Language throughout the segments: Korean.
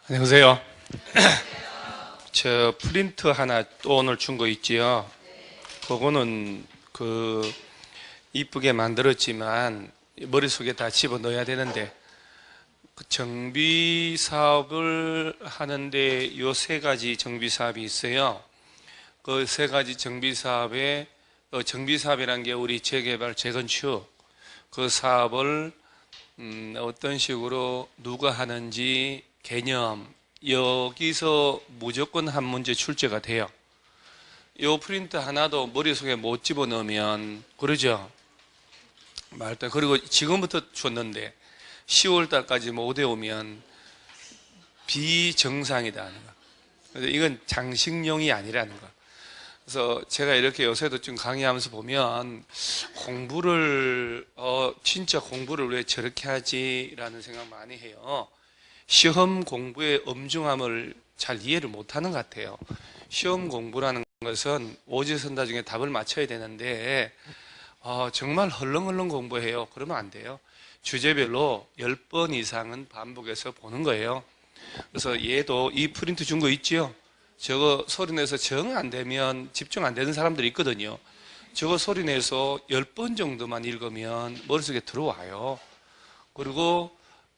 안녕하세요. 저 프린트 하나 또 오늘 준 거 있지요. 그거는 이쁘게 만들었지만 머릿속에 다 집어넣어야 되는데 그 정비 사업을 하는데 요 세 가지 정비 사업이 있어요. 그 세 가지 정비 사업에 정비 사업이란 게 우리 재개발 재건축 그 사업을 어떤 식으로 누가 하는지 개념 여기서 무조건 한 문제 출제가 돼요. 요 프린트 하나도 머릿속에 못 집어넣으면 그러죠. 말도 그리고 지금부터 줬는데 10월 달까지 못 외우면 비정상이다는 거. 그래서 이건 장식용이 아니라는 거. 그래서 제가 이렇게 요새도 좀 강의하면서 보면 공부를 진짜 공부를 왜 저렇게 하지라는 생각 많이 해요. 시험 공부의 엄중함을 잘 이해를 못하는 것 같아요. 시험 공부라는 것은 오지선다 중에 답을 맞춰야 되는데 정말 헐렁헐렁 공부해요. 그러면 안 돼요. 주제별로 10번 이상은 반복해서 보는 거예요. 그래서 얘도 이 프린트 준 거 있지요? 저거 소리내서 정 안 되면 집중 안 되는 사람들이 있거든요. 저거 소리내서 10번 정도만 읽으면 머릿속에 들어와요. 그리고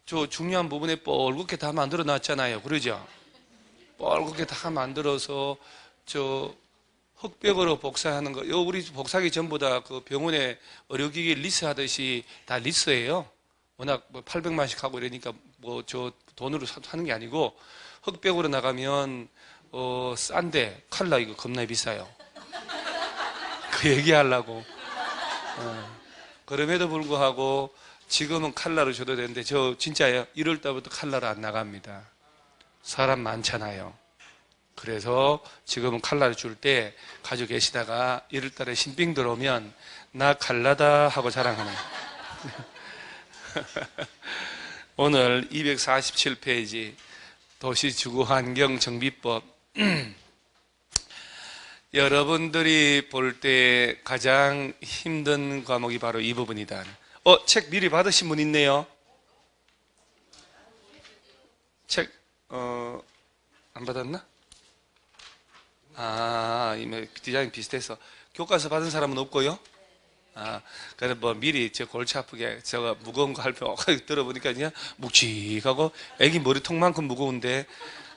저 중요한 부분에 뻘겋게 다 만들어 놨잖아요. 그러죠? 뻘겋게 다 만들어서 저 흑백으로 복사하는 거, 우리 복사기 전부 다 그 병원에 의료기기 리스 하듯이 다 리스예요. 워낙 뭐 800만씩 하고 이러니까 뭐 저 돈으로 사는 게 아니고 흑백으로 나가면 싼데 칼라 이거 겁나 비싸요. 그 얘기하려고. 그럼에도 불구하고 지금은 칼라로 줘도 되는데 저 진짜예요. 1월 달부터 칼라로 안 나갑니다. 사람 많잖아요. 그래서 지금은 칼라를 줄 때 가지고 계시다가 1월 달에 신빙 들어오면 나 칼라다 하고 자랑하는 오늘 247페이지 도시주거환경정비법 여러분들이 볼 때 가장 힘든 과목이 바로 이 부분이다. 책 미리 받으신 분 있네요. 책 안 받았나? 디자인 비슷해서 교과서 받은 사람은 없고요. 그래 뭐 미리 저 골치 아프게 저거 무거운 거 할 필요 없고 들어보니까 그냥 묵직하고 애기 머리통만큼 무거운데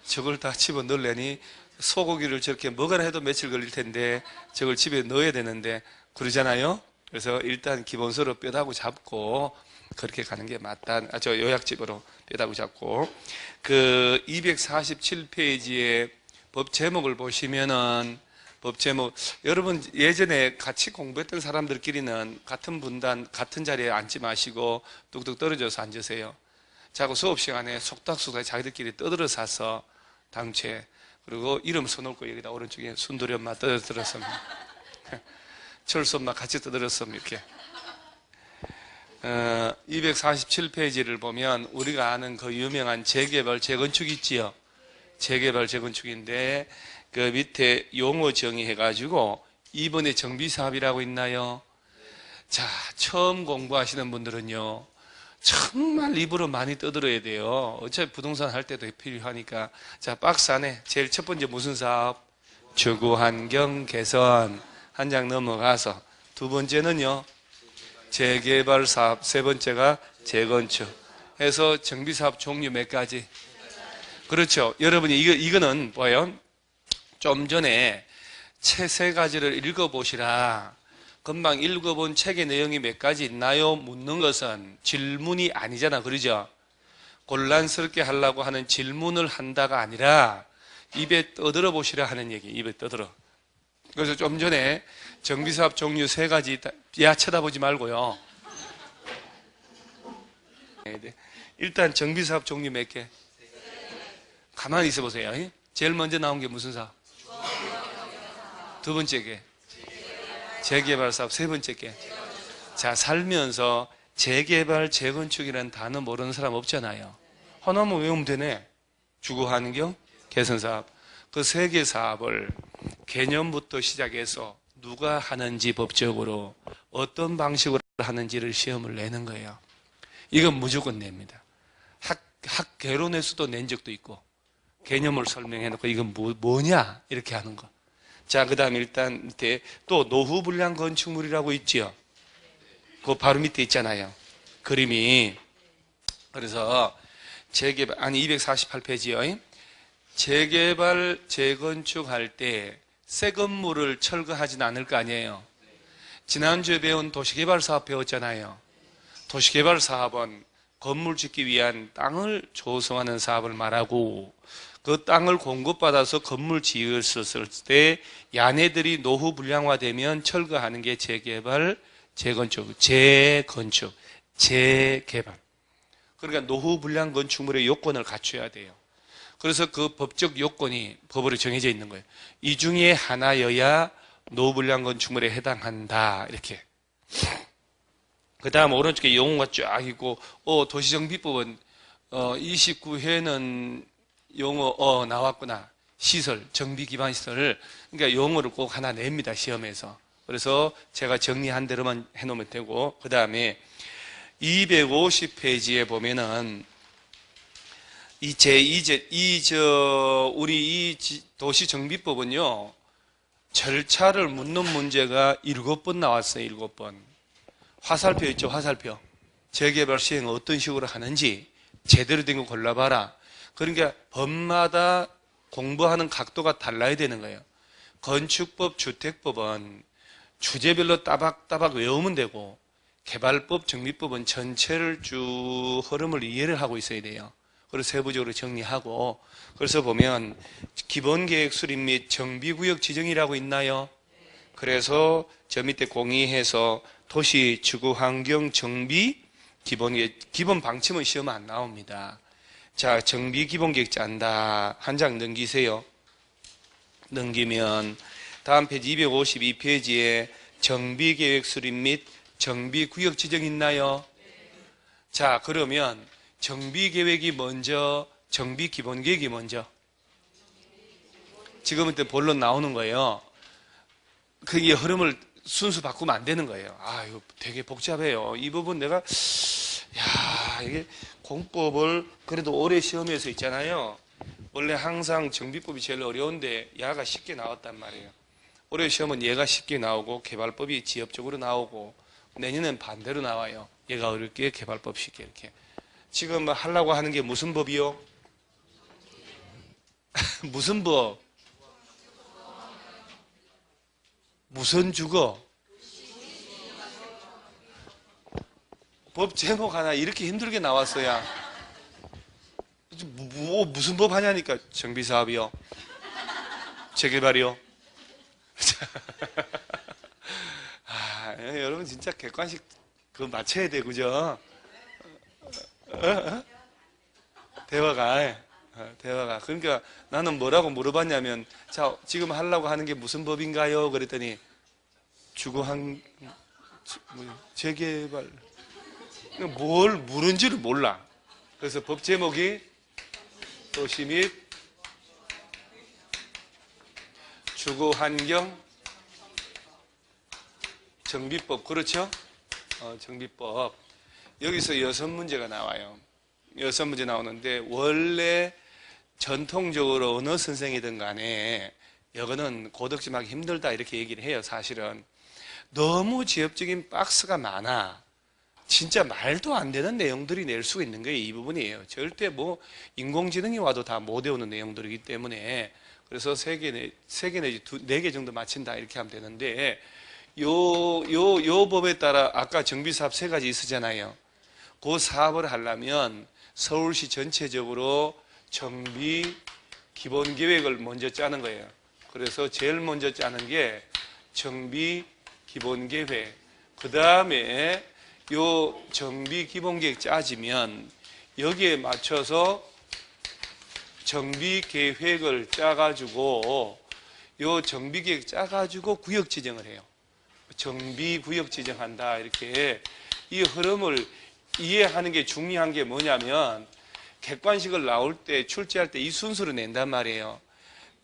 저걸 다 집어 넣으려니 소고기를 저렇게 먹으라 해도 며칠 걸릴 텐데 저걸 집에 넣어야 되는데 그러잖아요. 그래서 일단 기본서로 뼈다구 잡고 그렇게 가는 게 맞다. 저 요약집으로 뼈다구 잡고 그 247페이지에 법 제목을 보시면은 법 제목 여러분 예전에 같이 공부했던 사람들끼리는 같은 분단 같은 자리에 앉지 마시고 뚝뚝 떨어져서 앉으세요. 자꾸 수업 시간에 속닥속닥 자기들끼리 떠들어 사서 당최 그리고 이름 써놓을 거 여기다 오른쪽에 순돌이 엄마 떠들었으면 철수 엄마 같이 떠들었으면 이렇게 247페이지를 보면 우리가 아는 그 유명한 재개발 재건축 있지요. 재개발 재건축인데 그 밑에 용어 정의해가지고 이번에 정비사업이라고 있나요? 자, 처음 공부하시는 분들은요 정말 입으로 많이 떠들어야 돼요. 어차피 부동산 할 때도 필요하니까. 자, 박스 안에 제일 첫 번째 무슨 사업? 주거환경 개선. 한 장 넘어가서 두 번째는요 재개발 사업, 세 번째가 재건축 해서 정비사업 종류 몇 가지? 그렇죠. 여러분이 이거는 뭐예요? 좀 전에 책 세 가지를 읽어보시라. 금방 읽어본 책의 내용이 몇 가지 있나요? 묻는 것은 질문이 아니잖아. 그러죠? 곤란스럽게 하려고 하는 질문을 한다가 아니라 입에 떠들어 보시라 하는 얘기. 입에 떠들어. 그래서 좀 전에 정비사업 종류 세 가지 쳐다보지 말고요. 일단 정비사업 종류 몇 개? 가만히 있어 보세요. 제일 먼저 나온 게 무슨 사업? 두 번째 게 재개발 사업, 세 번째 게 자, 살면서 재개발 재건축이라는 단어 모르는 사람 없잖아요. 하나만 외우면 되네. 주거환경 개선 사업. 그 세 개 사업을 개념부터 시작해서 누가 하는지 법적으로 어떤 방식으로 하는지를 시험을 내는 거예요. 이건 무조건 냅니다. 학개론에서도 낸 적도 있고 개념을 설명해 놓고 이건 뭐냐 이렇게 하는 거. 자, 그 다음에 일단 밑에 또 노후불량 건축물이라고 있지요. 그 바로 밑에 있잖아요. 그림이. 그래서 재개발, 아니 248페이지요. 재개발, 재건축할 때 새 건물을 철거하진 않을 거 아니에요. 지난주에 배운 도시개발 사업 배웠잖아요. 도시개발 사업은 건물 짓기 위한 땅을 조성하는 사업을 말하고, 그 땅을 공급받아서 건물 지었을 때 야네들이 노후 불량화되면 철거하는 게 재개발, 재건축, 재개발. 그러니까 노후 불량 건축물의 요건을 갖춰야 돼요. 그래서 그 법적 요건이 법으로 정해져 있는 거예요. 이 중에 하나여야 노후 불량 건축물에 해당한다. 이렇게. 그 다음 오른쪽에 용어가 쫙 있고, 도시정비법은 29회는 용어 나왔구나. 시설, 정비 기반 시설. 그러니까 용어를 꼭 하나 냅니다. 시험에서. 그래서 제가 정리한 대로만 해놓으면 되고, 그 다음에 250페이지에 보면은 우리 이 도시정비법은요, 절차를 묻는 문제가 7번 나왔어요. 7번. 화살표 있죠, 화살표. 재개발 시행 어떤 식으로 하는지 제대로 된 거 골라봐라. 그러니까 법마다 공부하는 각도가 달라야 되는 거예요. 건축법, 주택법은 주제별로 따박따박 외우면 되고, 개발법, 정비법은 전체를 쭉 흐름을 이해를 하고 있어야 돼요. 그래서 세부적으로 정리하고, 그래서 보면 기본계획 수립 및 정비구역 지정이라고 있나요? 그래서 저 밑에 공의해서 도시 지구환경 정비 기본 방침은 시험 안 나옵니다. 자, 정비 기본계획 짠다. 한 장 넘기세요. 넘기면 다음 페이지 252페이지에 정비계획 수립 및 정비구역 지정 있나요? 자, 그러면 정비계획이 먼저, 정비기본계획이 먼저. 지금부터 본론 나오는 거예요. 그게 흐름을 순수 바꾸면 안 되는 거예요. 이거 되게 복잡해요. 이 부분 내가, 이게 공법을 그래도 올해 시험에서 있잖아요. 원래 항상 정비법이 제일 어려운데 야가 쉽게 나왔단 말이에요. 올해 시험은 얘가 쉽게 나오고 개발법이 지엽적으로 나오고, 내년엔 반대로 나와요. 얘가 어렵게 개발법 쉽게 이렇게. 지금 하려고 하는 게 무슨 법이요? 무슨 법? 무슨 주거? 법 제목 하나 이렇게 힘들게 나왔어야. 무슨 법 하냐니까. 정비사업이요? 재개발이요? 여러분 진짜 객관식 그거 맞춰야 돼, 그죠? 대화가. 그러니까 나는 뭐라고 물어봤냐면, 자, 지금 하려고 하는 게 무슨 법인가요? 그랬더니, 재개발. 뭘 물은지를 몰라. 그래서 법 제목이 도시 및 주거환경 정비법. 그렇죠? 정비법. 여기서 6문제가 나와요. 6문제 나오는데, 원래 전통적으로 어느 선생이든 간에 이거는 고득점하기 힘들다 이렇게 얘기를 해요. 사실은 너무 지엽적인 박스가 많아. 진짜 말도 안 되는 내용들이 낼 수가 있는 거예요. 이 부분이에요. 절대 뭐 인공지능이 와도 다 못 외우는 내용들이기 때문에. 그래서 3개 내지 4개 정도 맞힌다 이렇게 하면 되는데, 요 법에 따라 아까 정비사업 3가지 있으잖아요. 그 사업을 하려면 서울시 전체적으로 정비 기본 계획을 먼저 짜는 거예요. 그래서 제일 먼저 짜는 게 정비 기본 계획. 그 다음에 요 정비 기본 계획 짜지면 여기에 맞춰서 정비 계획을 짜가지고 요 정비 계획 짜가지고 구역 지정을 해요. 정비 구역 지정한다. 이렇게 이 흐름을 이해하는 게 중요한 게 뭐냐면, 객관식을 나올 때 출제할 때 이 순서로 낸단 말이에요.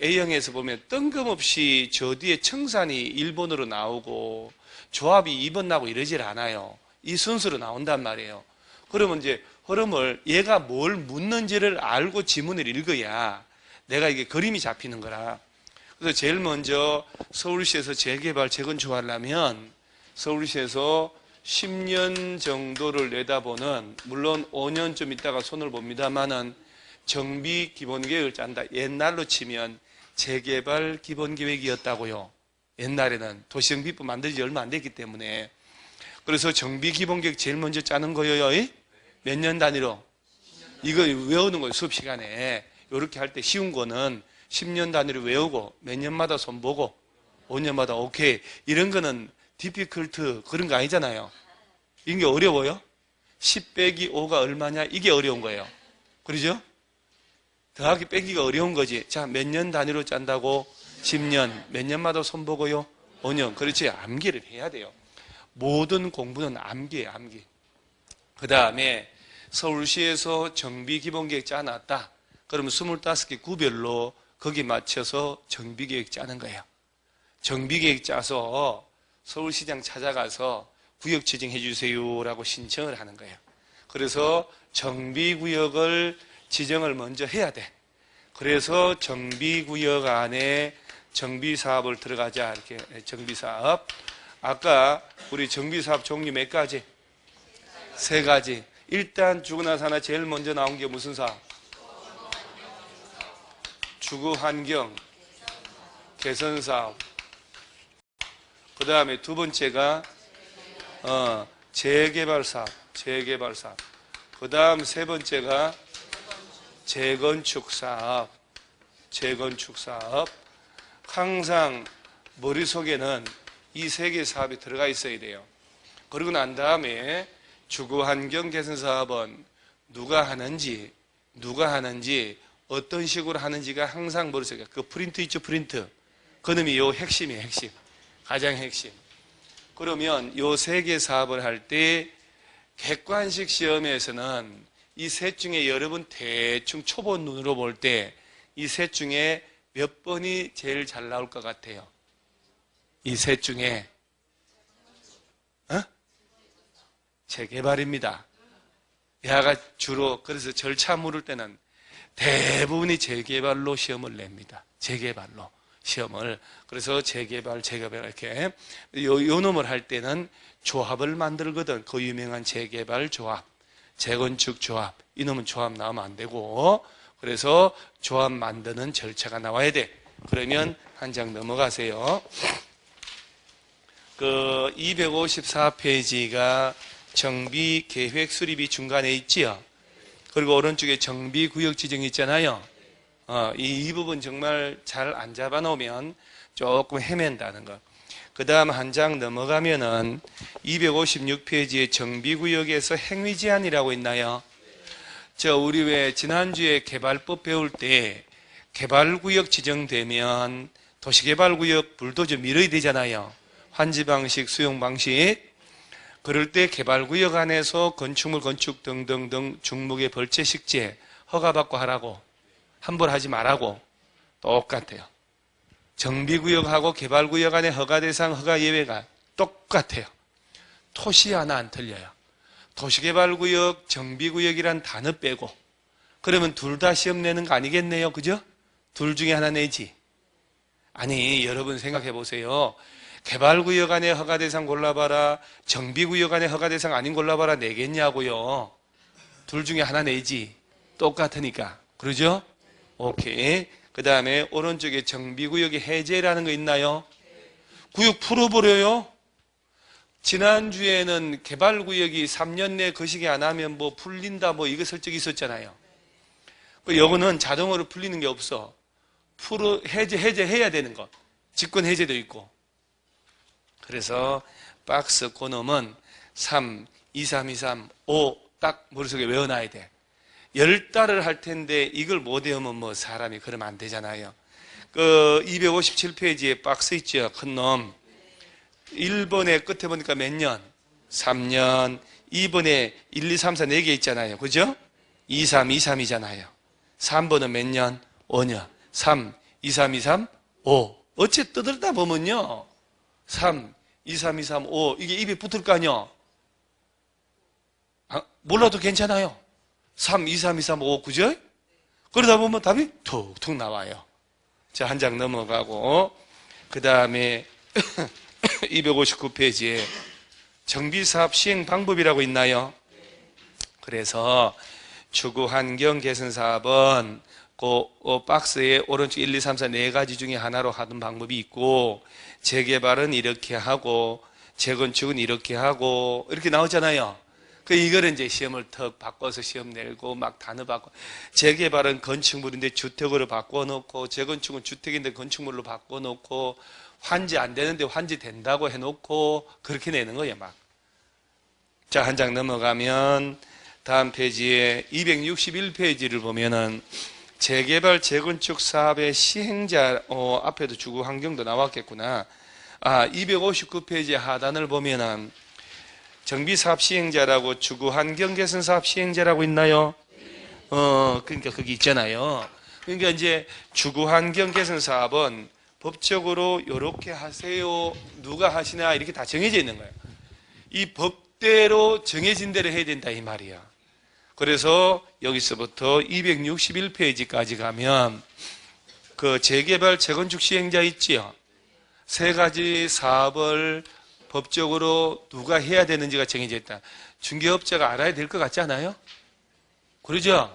A형에서 보면 뜬금없이 저 뒤에 청산이 1번으로 나오고 조합이 2번 나고 이러질 않아요. 이 순서로 나온단 말이에요. 그러면 이제 흐름을 얘가 뭘 묻는지를 알고 지문을 읽어야 내가 이게 그림이 잡히는 거라. 그래서 제일 먼저 서울시에서 재개발, 재건축하려면 서울시에서 10년 정도를 내다보는, 물론 5년 좀 있다가 손을 봅니다만은 정비 기본계획을 짠다. 옛날로 치면 재개발 기본계획이었다고요. 옛날에는 도시정비법 만들지 얼마 안 됐기 때문에. 그래서 정비 기본계획 제일 먼저 짜는 거예요. 몇 년 단위로? 이거 외우는 거예요. 수업 시간에. 이렇게 할 때 쉬운 거는 10년 단위로 외우고 몇 년마다 손보고 5년마다 오케이. 이런 거는 디피컬트 그런 거 아니잖아요. 이게 어려워요? 10 빼기 5가 얼마냐? 이게 어려운 거예요. 그러죠? 더하기 빼기가 어려운 거지. 자, 몇 년 단위로 짠다고? 10년. 몇 년마다 손보고요? 5년. 그렇지. 암기를 해야 돼요. 모든 공부는 암기예요. 암기. 그 다음에 서울시에서 정비 기본계획 짜놨다. 그러면 25개 구별로 거기 맞춰서 정비계획 짜는 거예요. 정비계획 짜서 서울시장 찾아가서 구역 지정해 주세요라고 신청을 하는 거예요. 그래서 정비구역을 지정을 먼저 해야 돼. 그래서 정비구역 안에 정비사업을 들어가자. 이렇게 정비사업. 아까 우리 정비사업 종류 몇 가지? 3가지. 일단 주거나서 하나 제일 먼저 나온 게 무슨 사업? 주거환경 개선사업. 그 다음에 두 번째가 재개발사업. 그 다음 세 번째가 재건축사업. 항상 머릿속에는 이 3개 사업이 들어가 있어야 돼요. 그러고 난 다음에 주거환경 개선사업은 누가 하는지 어떤 식으로 하는지가 항상 머릿속에. 그 프린트 있죠, 프린트. 그놈이 요 핵심이에요, 핵심. 가장 핵심. 그러면 요 3개 사업을 할 때 객관식 시험에서는 이 셋 중에 여러분 대충 초보 눈으로 볼 때 이 셋 중에 몇 번이 제일 잘 나올 것 같아요? 이 셋 중에 재개발입니다. 야가 주로 그래서 절차 물을 때는 대부분이 재개발로 시험을 냅니다. 재개발로 시험을. 그래서 재개발 이렇게 요 놈을 할 때는 조합을 만들거든. 그 유명한 재개발 조합, 재건축 조합. 이놈은 조합 나오면 안 되고, 그래서 조합 만드는 절차가 나와야 돼. 그러면 한 장 넘어가세요. 그 254페이지가 정비 계획 수립이 중간에 있지요. 그리고 오른쪽에 정비 구역 지정이 있잖아요. 이 부분 정말 잘 안 잡아 놓으면 조금 헤맨다는 거. 그 다음 한 장 넘어가면은 256페이지에 정비구역에서 행위제한이라고 있나요? 우리 왜 지난주에 개발법 배울 때 개발구역 지정되면 도시개발구역 불도저 밀어야 되잖아요. 환지방식, 수용방식. 그럴 때 개발구역 안에서 건축물 건축 등등등 중목의 벌채식재 허가받고 하라고, 함부로 하지 말라고. 똑같아요. 정비구역하고 개발구역 안에 허가대상, 허가 예외가 똑같아요. 토시 하나 안 틀려요. 도시개발구역, 정비구역이란 단어 빼고. 그러면 둘 다 시험 내는 거 아니겠네요. 그죠? 둘 중에 하나 내지. 아니, 여러분 생각해 보세요. 개발구역 안에 허가대상 골라봐라, 정비구역 안에 허가대상 아닌 골라봐라 내겠냐고요. 둘 중에 하나 내지. 똑같으니까. 그러죠? 오케이. 그 다음에 오른쪽에 정비구역의 해제라는 거 있나요? 구역 풀어버려요. 지난주에는 개발구역이 3년 내 거시기 안 하면 뭐 풀린다 뭐 이거 설정이 있었잖아요. 요거는 자동으로 풀리는 게 없어. 해제해야 되는 것. 직권 해제도 있고. 그래서 박스 그놈은 3, 2, 3, 2, 3, 5 딱 머릿속에 외워놔야 돼. 10달을 할 텐데 이걸 못 외우면 뭐 사람이 그러면 안 되잖아요. 그 257페이지에 박스 있죠. 큰 놈. 1번에 끝에 보니까 몇 년? 3년. 2번에 1, 2, 3, 4, 4개 있잖아요. 그죠? 2, 3, 2, 3이잖아요. 3번은 몇 년? 5년. 3, 2, 3, 2, 3, 5. 어째 떠들다 보면요. 3, 2, 3, 2, 3, 5. 이게 입에 붙을 거 아니요? 몰라도 괜찮아요. 3, 2, 3, 2, 3, 5. 그죠? 그러다 보면 답이 툭툭 나와요. 자, 한 장 넘어가고, 그 다음에 259페이지에 정비사업 시행 방법이라고 있나요? 그래서 추구환경 개선 사업은 그 박스에 오른쪽 1, 2, 3, 4 네 가지 중에 하나로 하는 방법이 있고, 재개발은 이렇게 하고, 재건축은 이렇게 하고, 이렇게 나오잖아요. 이거를 이제 시험을 턱 바꿔서 시험 내고 막 단어 바꿔. 재개발은 건축물인데 주택으로 바꿔놓고, 재건축은 주택인데 건축물로 바꿔놓고, 환지 안 되는데 환지 된다고 해놓고, 그렇게 내는 거예요, 막. 자, 한 장 넘어가면, 다음 페이지에 261페이지를 보면은, 재개발, 재건축 사업의 시행자, 앞에도 주거 환경도 나왔겠구나. 259페이지 하단을 보면은, 정비사업 시행자라고 주거 환경 개선 사업 시행자라고 있나요? 그러니까 거기 있잖아요. 그러니까 이제 주거 환경 개선 사업은 법적으로 이렇게 하세요. 누가 하시나 이렇게 다 정해져 있는 거예요. 이 법대로 정해진 대로 해야 된다 이 말이야. 그래서 여기서부터 261페이지까지 가면 그 재개발, 재건축 시행자 있지요. 세 가지 사업을 법적으로 누가 해야 되는지가 정해져 있다. 중개업자가 알아야 될 것 같지 않아요? 그러죠?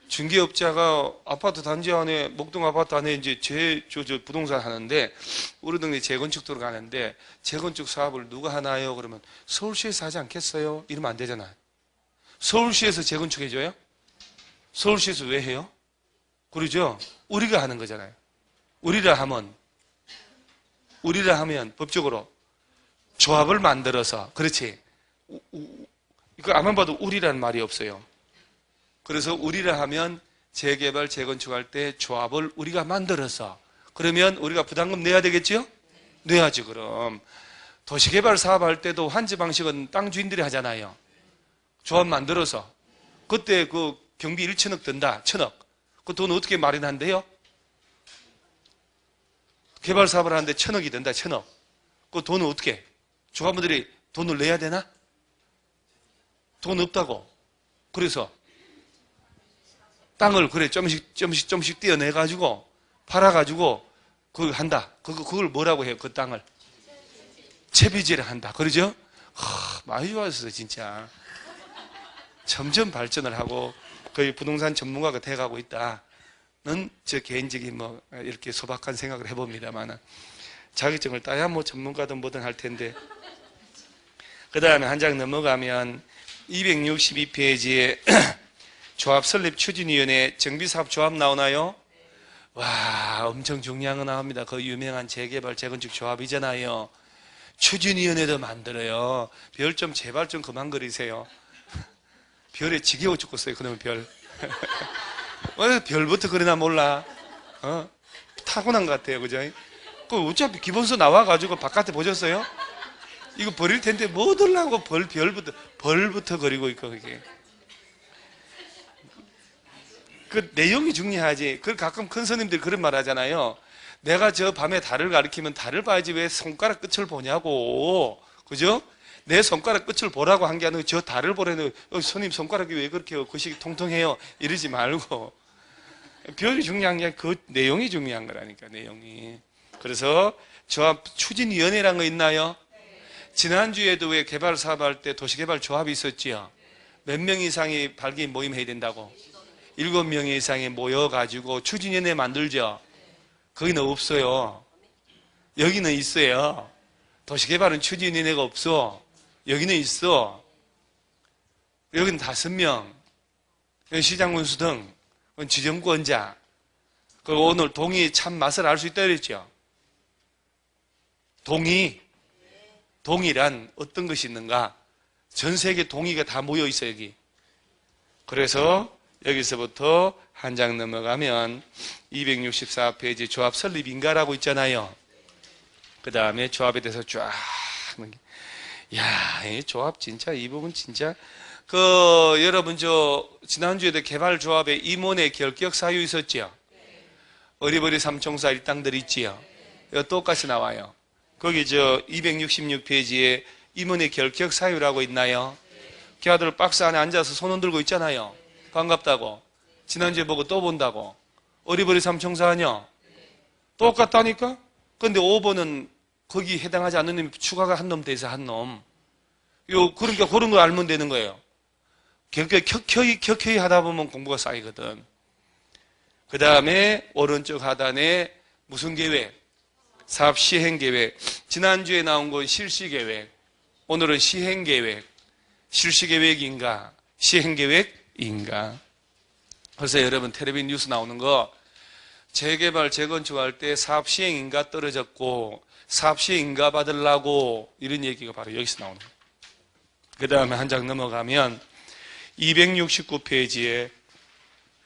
중개업자가 아파트 단지 안에, 목동 아파트 안에 이제 저 부동산 하는데, 우리 동네 재건축 들어가는데, 재건축 사업을 누가 하나요? 그러면 서울시에서 하지 않겠어요? 이러면 안 되잖아요. 서울시에서 재건축해줘요? 서울시에서 왜 해요? 그러죠? 우리가 하는 거잖아요. 우리라 하면 법적으로 조합을 만들어서, 그렇지. 이거 아만 봐도 우리라는 말이 없어요. 그래서 우리라 하면 재개발, 재건축할 때 조합을 우리가 만들어서, 그러면 우리가 부담금 내야 되겠죠? 내야지, 그럼. 도시개발 사업할 때도 환지 방식은 땅 주인들이 하잖아요. 조합 만들어서. 그때 그 경비 1천억 든다, 1천억. 그 돈 어떻게 마련한대요? 개발 사업을 하는데 1천억이 든다, 1천억. 그 돈은 어떻게? 조합원들이 돈을 내야 되나? 돈 없다고. 그래서 땅을 그래 좀씩 떼어내가지고 팔아가지고 그걸 한다. 그걸 뭐라고 해요? 그 땅을 채비지를 한다. 그러죠? 많이 좋아졌어 진짜. 점점 발전을 하고 거의 부동산 전문가가 돼가고 있다는 저 개인적인 뭐 이렇게 소박한 생각을 해봅니다만은 자격증을 따야 뭐 전문가든 뭐든 할 텐데. 그 다음에 한 장 넘어가면 262페이지에 조합 설립 추진위원회 정비사업 조합 나오나요? 와, 엄청 중요한 거 나옵니다. 그 유명한 재개발, 재건축 조합이잖아요. 추진위원회도 만들어요. 별 좀 제발 좀 그만 그리세요. 별에 지겨워 죽겠어요. 그놈의 별. 왜 별부터 그러나 몰라. 타고난 것 같아요. 그죠? 그 어차피 기본서 나와가지고 바깥에 보셨어요? 이거 버릴 텐데 뭐 들라고 벌부터 그리고 있고, 그게. 그 내용이 중요하지. 그 가끔 큰 스님들이 그런 말 하잖아요. 내가 저 밤에 달을 가리키면 달을 봐야지 왜 손가락 끝을 보냐고. 그죠? 내 손가락 끝을 보라고 한 게 아니고 저 달을 보라는, 스님 손가락이 왜 그렇게 거시기 통통해요? 이러지 말고. 별이 중요한 게 그 내용이 중요한 거라니까, 내용이. 그래서 조합 추진위원회라는 거 있나요? 지난주에도 왜 개발 사업할 때 도시개발 조합이 있었지요? 몇 명 이상이 발기 모임해야 된다고? 7명 이상이 모여가지고 추진위원회 만들죠? 거기는 없어요. 여기는 있어요. 도시개발은 추진위원회가 없어. 여기는 있어. 여기는 5명. 시장군수 등 지정권자. 그리고 오늘 동의 참 맛을 알 수 있다 그랬죠? 동의란 어떤 것이 있는가? 전 세계 동의가 다 모여 있어 여기. 그래서 여기서부터 한 장 넘어가면 264페이지 조합 설립 인가라고 있잖아요. 그 다음에 조합에 대해서 쫙. 야, 이 조합 진짜 이 부분 진짜 여러분 지난주에도 개발 조합에 임원의 결격 사유 있었지요. 어리버리 삼총사 일당들 있지요. 이거 똑같이 나와요. 거기 266페이지에 임원의 결격 사유라고 있나요? 걔들 박스 안에 앉아서 손 흔들고 있잖아요. 반갑다고. 지난주에 보고 또 본다고. 어리버리 삼총사하냐? 똑같다니까? 근데 5번은 거기 해당하지 않는 놈이 추가가 한 놈 돼서 한 놈. 그러니까 그런 거 알면 되는 거예요. 켜켜이 하다 보면 공부가 쌓이거든. 그 다음에 오른쪽 하단에 무슨 계획? 사업 시행 계획. 지난주에 나온 건 실시 계획. 오늘은 시행 계획. 실시 계획인가? 시행 계획인가? 그래서 여러분 텔레비전 뉴스 나오는 거 재개발, 재건축할 때 사업 시행인가 떨어졌고 사업 시행인가 받으려고 이런 얘기가 바로 여기서 나오는 거예요. 그 다음에 한 장 넘어가면 269페이지에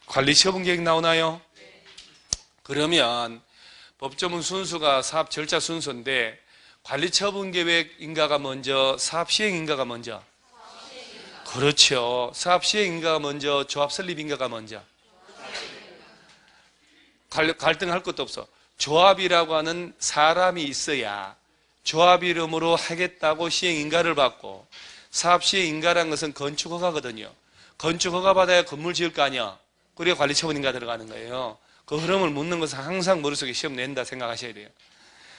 관리처분 계획 나오나요? 그러면 법조문 순수가 사업 절차 순서인데 관리처분 계획인가가 먼저 사업 시행인가가 먼저? 그렇죠. 사업 시행인가가 먼저 조합 설립인가가 먼저? 갈등할 것도 없어. 조합이라고 하는 사람이 있어야 조합 이름으로 하겠다고 시행인가를 받고 사업 시행인가라는 것은 건축허가거든요. 건축허가 받아야 건물 지을 거 아니야. 그래야 관리처분인가 들어가는 거예요. 그 흐름을 묻는 것은 항상 머릿속에 시험 낸다 생각하셔야 돼요.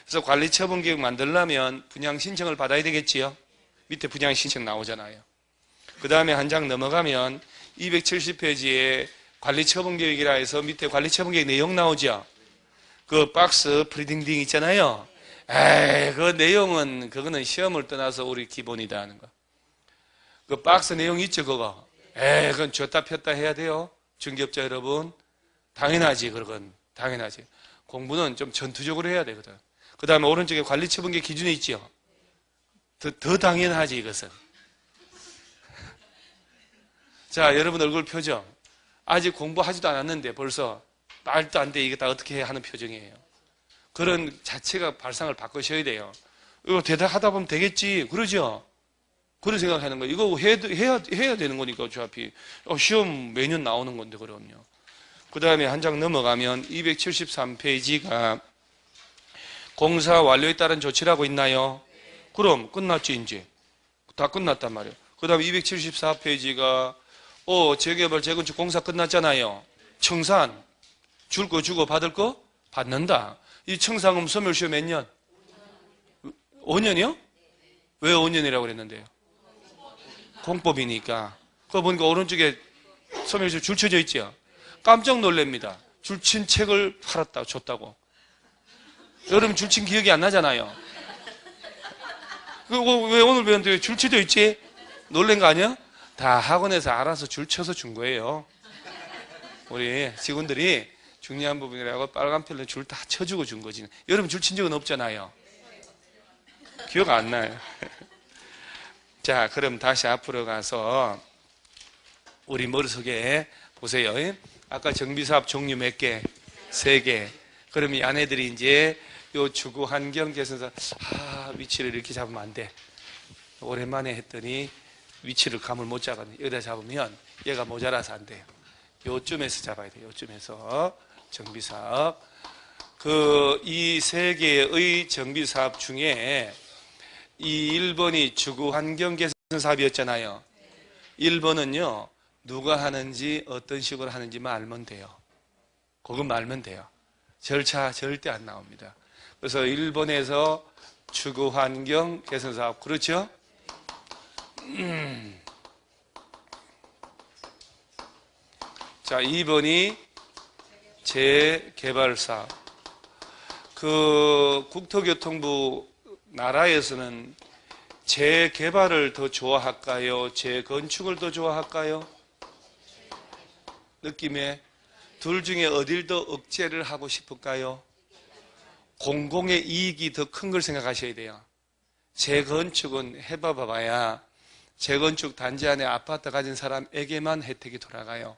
그래서 관리처분 계획 만들려면 분양 신청을 받아야 되겠지요. 밑에 분양 신청 나오잖아요. 그 다음에 한 장 넘어가면 270페이지에 관리처분 계획이라 해서 밑에 관리처분 계획 내용 나오죠. 그 박스 프리딩딩 있잖아요. 그 내용은 그거는 시험을 떠나서 우리 기본이다 하는 거. 그 박스 내용 있죠, 그거. 그건 줬다 폈다 해야 돼요. 중개업자 여러분. 당연하지, 그건. 당연하지. 공부는 좀 전투적으로 해야 되거든. 그 다음에 오른쪽에 관리처분 계획 기준이 있죠. 더 당연하지, 이것은. 자, 여러분 얼굴 표정. 아직 공부하지도 않았는데 벌써 말도 안 돼. 이게 다 어떻게 해야 하는 표정이에요. 그런 자체가 발상을 바꾸셔야 돼요. 이거 대답하다 보면 되겠지. 그러죠? 그런 생각하는 거예요. 이거 해야 되는 거니까 어차피. 시험 매년 나오는 건데, 그럼요. 그 다음에 한 장 넘어가면 273페이지가 공사 완료에 따른 조치라고 있나요? 그럼 끝났지, 이제. 다 끝났단 말이에요. 그 다음에 274페이지가 재개발, 재건축 공사 끝났잖아요. 청산. 줄 거 주고 받을 거 받는다. 이 청산금 소멸시효 몇 년? 5년이요? 왜 5년이라고 그랬는데요? 공법이니까. 그거 보니까 오른쪽에 소멸시효 줄 쳐져 있죠? 깜짝 놀랍니다. 줄 친 책을 팔았다, 줬다고. 여러분 줄 친 기억이 안 나잖아요. 그거 왜 오늘 배웠는데 줄 쳐져 있지? 놀란 거 아니야? 다 학원에서 알아서 줄 쳐서 준 거예요. 우리 직원들이 중요한 부분이라고 빨간 펠로 줄 다 쳐주고 준 거지. 여러분 줄 친 적은 없잖아요. 기억 안 나요. 자, 그럼 다시 앞으로 가서 우리 머릿속에 보세요. 아까 정비사업 종류 몇 개? 3개. 그럼 이 아내들이 이제 요 주거 환경 개선사 위치를 이렇게 잡으면 안 돼. 오랜만에 했더니 위치를 감을 못 잡았네. 여기다 잡으면 얘가 모자라서 안 돼요. 요쯤에서 잡아야 돼요. 요쯤에서 정비사업. 이 3개의 정비사업 중에 이 1번이 주거환경 개선 사업이었잖아요. 1번은요, 누가 하는지 어떤 식으로 하는지만 알면 돼요. 그것만 알면 돼요. 절차 절대 안 나옵니다. 그래서 1번에서 주거환경 개선 사업, 그렇죠? 자, 2번이 재개발 사업. 국토교통부 나라에서는 재개발을 더 좋아할까요? 재건축을 더 좋아할까요? 느낌에 둘 중에 어딜 더 억제를 하고 싶을까요? 공공의 이익이 더 큰 걸 생각하셔야 돼요. 재건축은 해봐봐야 재건축 단지 안에 아파트 가진 사람에게만 혜택이 돌아가요.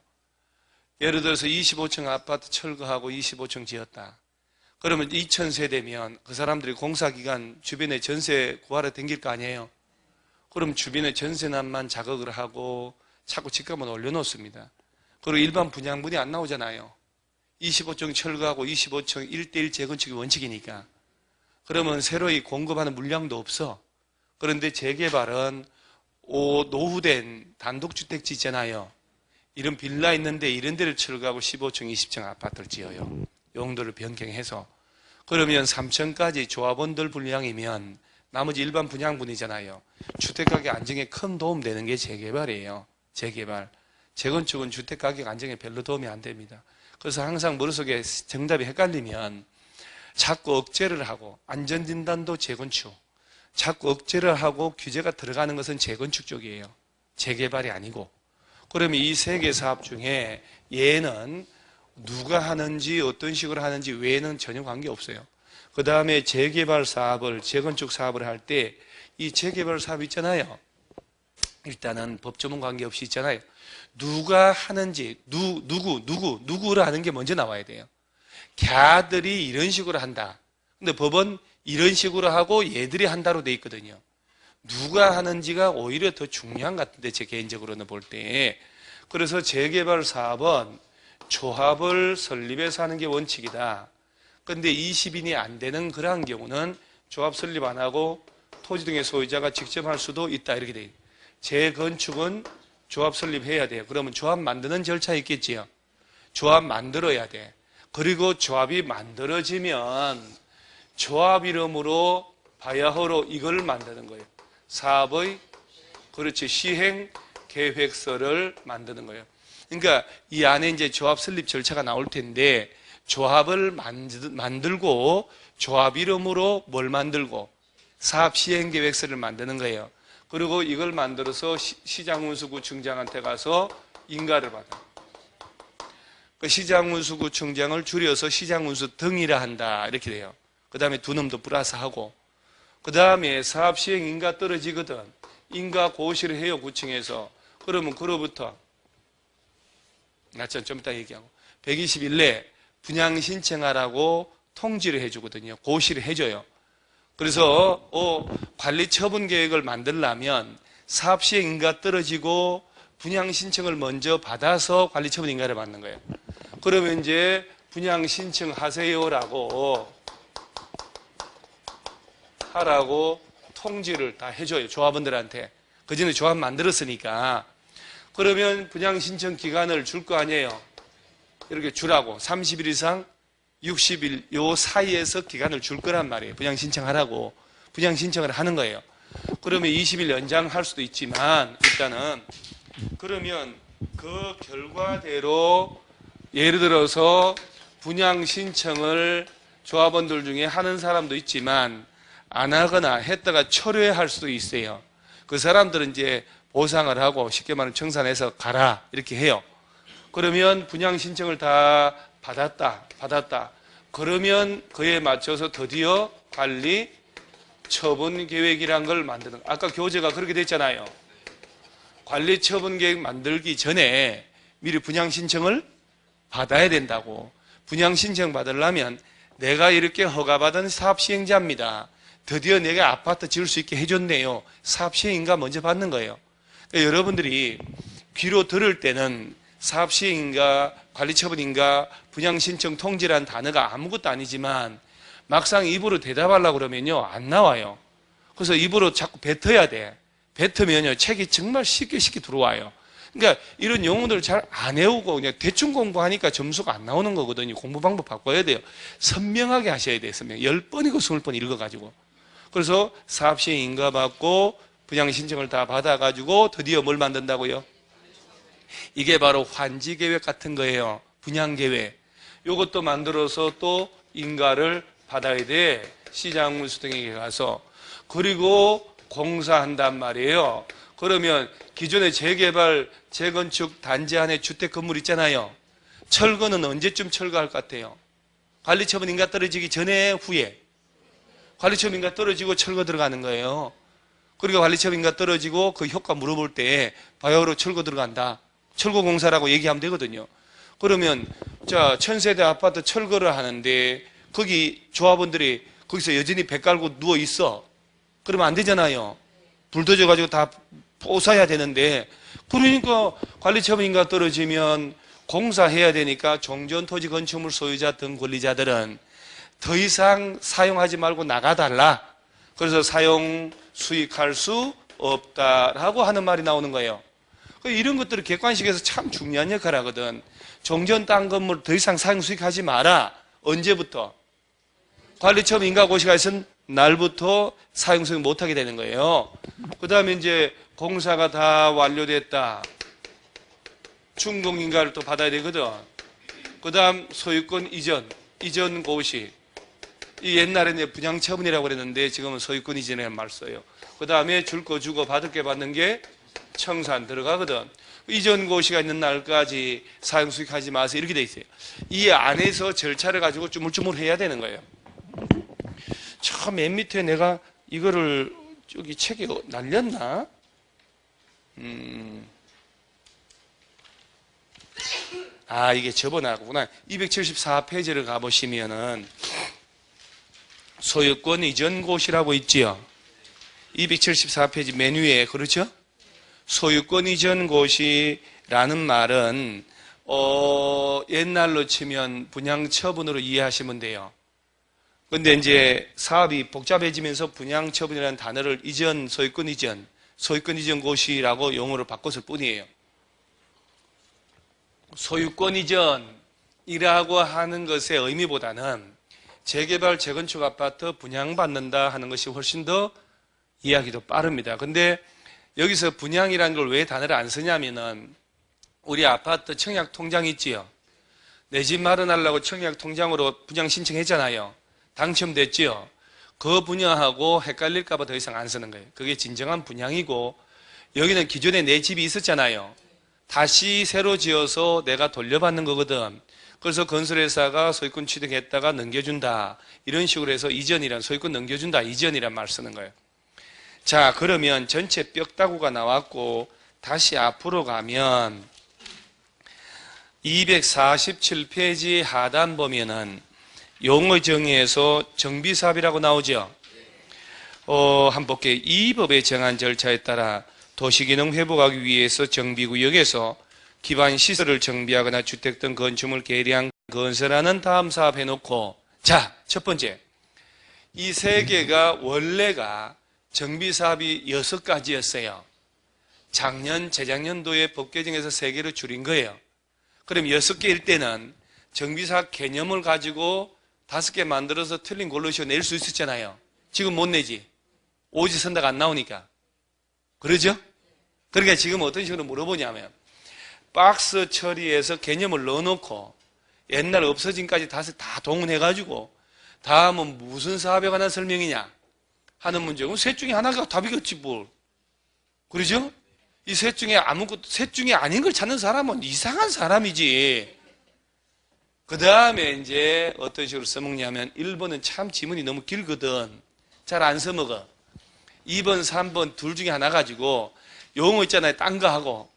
예를 들어서 25층 아파트 철거하고 25층 지었다. 그러면 2000세대면 그 사람들이 공사기간 주변에 전세 구하러 댕길 거 아니에요. 그럼 주변에 전세난만 자극을 하고 자꾸 집값은 올려놓습니다. 그리고 일반 분양분이 안 나오잖아요. 25층 철거하고 25층 1:1 재건축이 원칙이니까. 그러면 새로이 공급하는 물량도 없어. 그런데 재개발은 노후된 단독주택지 있잖아요. 이런 빌라 있는데 이런 데를 철거하고 15층, 20층 아파트를 지어요. 용도를 변경해서. 그러면 3층까지 조합원들 분량이면 나머지 일반 분양분이잖아요. 주택가격 안정에 큰 도움 되는 게 재개발이에요. 재개발. 재건축은 주택가격 안정에 별로 도움이 안 됩니다. 그래서 항상 머릿속에 정답이 헷갈리면 자꾸 억제를 하고 안전진단도 재건축, 자꾸 억제를 하고 규제가 들어가는 것은 재건축 쪽이에요. 재개발이 아니고. 그러면 이 세 개 사업 중에 얘는 누가 하는지 어떤 식으로 하는지 외에는 전혀 관계없어요. 그 다음에 재개발 사업을, 재건축 사업을 할 때 이 재개발 사업 있잖아요. 일단은 법조문 관계없이 있잖아요. 누가 하는지, 누구를 하는 게 먼저 나와야 돼요. 걔들이 이런 식으로 한다. 근데 법은 이런 식으로 하고 얘들이 한다로 돼 있거든요. 누가 하는지가 오히려 더 중요한 것 같은데, 제 개인적으로는 볼 때. 그래서 재개발 사업은 조합을 설립해서 하는 게 원칙이다. 근데 20인이 안 되는 그러한 경우는 조합 설립 안 하고 토지 등의 소유자가 직접 할 수도 있다. 이렇게 돼 있어요. 재건축은 조합 설립해야 돼요. 그러면 조합 만드는 절차 있겠지요. 조합 만들어야 돼. 그리고 조합이 만들어지면 조합 이름으로 바야흐로 이걸 만드는 거예요. 사업의, 그렇지, 시행 계획서를 만드는 거예요. 그러니까 이 안에 이제 조합 설립 절차가 나올 텐데, 조합을 만들고 조합 이름으로 뭘 만들고 사업 시행 계획서를 만드는 거예요. 그리고 이걸 만들어서 시장운수구청장한테 가서 인가를 받아. 그 시장운수구청장을 줄여서 시장운수 등이라 한다. 이렇게 돼요. 그 다음에 두 놈도 플러스하고. 그 다음에 사업 시행 인가 떨어지거든. 인가 고시를 해요, 구청에서. 그러면 그로부터, 좀 이따 얘기하고, 120일 내에 분양 신청하라고 통지를 해주거든요. 고시를 해줘요. 그래서 관리 처분 계획을 만들려면 사업 시행 인가 떨어지고 분양 신청을 먼저 받아서 관리 처분 인가를 받는 거예요. 그러면 이제 분양 신청 하세요라고 하라고 통지를 다 해줘요. 조합원들한테. 그 전에 조합 만들었으니까. 그러면 분양 신청 기간을 줄 거 아니에요. 이렇게 주라고. 30일 이상 60일 요 사이에서 기간을 줄 거란 말이에요. 분양 신청하라고. 분양 신청을 하는 거예요. 그러면 20일 연장할 수도 있지만 일단은 그러면 그 결과대로 예를 들어서 분양 신청을 조합원들 중에 하는 사람도 있지만 안 하거나 했다가 철회할 수도 있어요. 그 사람들은 이제 보상을 하고 쉽게 말하면 청산해서 가라 이렇게 해요. 그러면 분양 신청을 다 받았다. 그러면 그에 맞춰서 드디어 관리 처분 계획이란 걸 만드는, 아까 교재가 그렇게 됐잖아요. 관리 처분 계획 만들기 전에 미리 분양 신청을 받아야 된다고. 분양 신청 받으려면 내가 이렇게 허가받은 사업 시행자입니다. 드디어 내가 아파트 지을 수 있게 해줬네요. 사업 시행인가 먼저 받는 거예요. 그러니까 여러분들이 귀로 들을 때는 사업 시행인가 관리처분인가 분양신청 통지라는 단어가 아무것도 아니지만 막상 입으로 대답하려고 그러면요 안 나와요. 그래서 입으로 자꾸 뱉어야 돼. 뱉으면요 책이 정말 쉽게 들어와요. 그러니까 이런 용어들 잘 안 외우고 그냥 대충 공부하니까 점수가 안 나오는 거거든요. 공부 방법 바꿔야 돼요. 선명하게 하셔야 돼요. 선명. 10번이고 20번 읽어가지고. 그래서 사업 시행 인가 받고 분양신청을 다 받아가지고 드디어 뭘 만든다고요? 이게 바로 환지계획 같은 거예요. 분양계획. 이것도 만들어서 또 인가를 받아야 돼. 시장운수 등에 가서. 그리고 공사한단 말이에요. 그러면 기존의 재개발, 재건축 단지 안에 주택 건물 있잖아요. 철거는 언제쯤 철거할 것 같아요? 관리처분 인가 떨어지기 전에 후에? 관리처분 인가 떨어지고 철거 들어가는 거예요. 그리고 관리처분 인가 떨어지고 그 효과 물어볼 때 바야흐로 철거 들어간다. 철거공사라고 얘기하면 되거든요. 그러면 자 1000세대 아파트 철거를 하는데 거기 조합원들이 거기서 여전히 배 깔고 누워 있어. 그러면 안 되잖아요. 불도저 가지고 다 부숴야 되는데, 그러니까 관리처분인가 떨어지면 공사해야 되니까 종전토지 건축물 소유자 등 권리자들은 더 이상 사용하지 말고 나가달라. 그래서 사용 수익할 수 없다라고 하는 말이 나오는 거예요. 이런 것들을 객관식에서 참 중요한 역할을 하거든. 종전 땅 건물 더 이상 사용 수익하지 마라. 언제부터? 관리처분 인가고시가 있은 날부터 사용 수익 못하게 되는 거예요. 그 다음에 이제 공사가 다 완료됐다. 준공인가를 또 받아야 되거든. 그 다음 소유권 이전 고시. 이 옛날에는 분양처분이라고 그랬는데 지금은 소유권 이전이라는 말 써요. 그 다음에 줄 거 주고 받을 게 받는 게 청산 들어가거든. 이전 고시가 있는 날까지 사용 수익하지 마세요. 이렇게 돼 있어요. 이 안에서 절차를 가지고 쭈물쭈물 해야 되는 거예요. 참 맨 밑에 내가 이거를 저기 책에 날렸나? 이게 접어나가구나. 274페이지를 가보시면은 소유권 이전 고시라고 있지요. 274페이지 맨 위에, 그렇죠? 소유권 이전 고시라는 말은 옛날로 치면 분양 처분으로 이해하시면 돼요. 근데 이제 사업이 복잡해지면서 분양 처분이라는 단어를 소유권 이전 고시라고 용어로 바꿨을 뿐이에요. 소유권 이전이라고 하는 것의 의미보다는 재개발, 재건축 아파트 분양받는다 하는 것이 훨씬 더 이야기도 빠릅니다. 근데 여기서 분양이라는 걸 왜 단어를 안 쓰냐면은 우리 아파트 청약 통장 있지요. 내 집 마련하려고 청약 통장으로 분양 신청했잖아요. 당첨됐지요. 그 분야하고 헷갈릴까 봐 더 이상 안 쓰는 거예요. 그게 진정한 분양이고, 여기는 기존에 내 집이 있었잖아요. 다시 새로 지어서 내가 돌려받는 거거든. 그래서 건설회사가 소유권 취득했다가 넘겨준다. 이런 식으로 해서 소유권 넘겨준다. 이전이란 말 쓰는 거예요. 자, 그러면 전체 뼈다구가 나왔고 다시 앞으로 가면 247페이지 하단 보면은 용어 정의에서 정비사업이라고 나오죠. 한번 볼게요. 이 법에 정한 절차에 따라 도시기능 회복하기 위해서 정비구역에서 기반 시설을 정비하거나 주택 등 건축물 개량 건설하는 다음 사업 해놓고, 자, 첫 번째, 이 세 개가 원래가 정비사업이 6가지였어요. 작년, 재작년도에 법 개정에서 3개로 줄인 거예요. 그럼 6개일 때는 정비사업 개념을 가지고 5개 만들어서 틀린 골로시오 낼 수 있었잖아요. 지금 못 내지. 오지선다가 안 나오니까. 그러죠? 그러니까 지금 어떤 식으로 물어보냐면, 박스 처리해서 개념을 넣어놓고 옛날 없어진까지 다 동원해가지고 다음은 무슨 사업에 관한 설명이냐 하는 문제. 그럼 셋 중에 하나가 답이겠지 뭘. 그러죠? 이 셋 중에 셋 중에 아닌 걸 찾는 사람은 이상한 사람이지. 그 다음에 이제 어떤 식으로 써먹냐면 1번은 참 지문이 너무 길거든. 잘 안 써먹어. 2번, 3번 둘 중에 하나 가지고 용어 있잖아요. 딴 거하고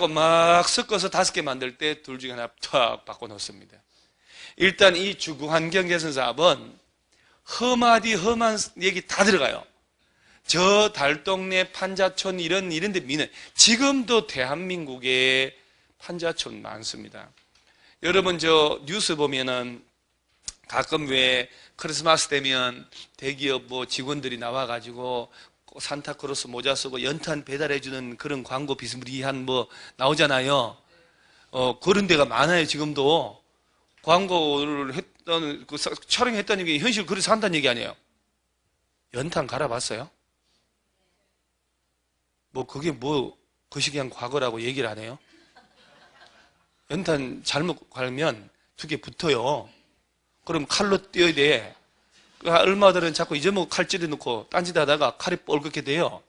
막 섞어서 5개 만들 때 둘 중에 하나 탁 바꿔놓습니다. 일단 이 주거환경 개선 사업은 험한 얘기 다 들어가요. 저 달동네 판자촌 이런 데 미는, 지금도 대한민국에 판자촌 많습니다. 여러분 저 뉴스 보면은 가끔 왜 크리스마스 되면 대기업 직원들이 나와가지고 산타크로스 모자 쓰고 연탄 배달해주는 그런 광고 비스무리한 나오잖아요. 그런 데가 많아요. 지금도 광고를 촬영했다는 게 현실 그렇게 산다는 얘기 아니에요. 연탄 갈아봤어요? 그게 거시기한 과거라고 얘기를 안 해요? 연탄 잘못 갈면 2개 붙어요. 그럼 칼로 떼어야 돼. 얼마들은 자꾸 잊어먹고 칼질해 놓고 딴짓 하다가 칼이 뻘겋게 돼요.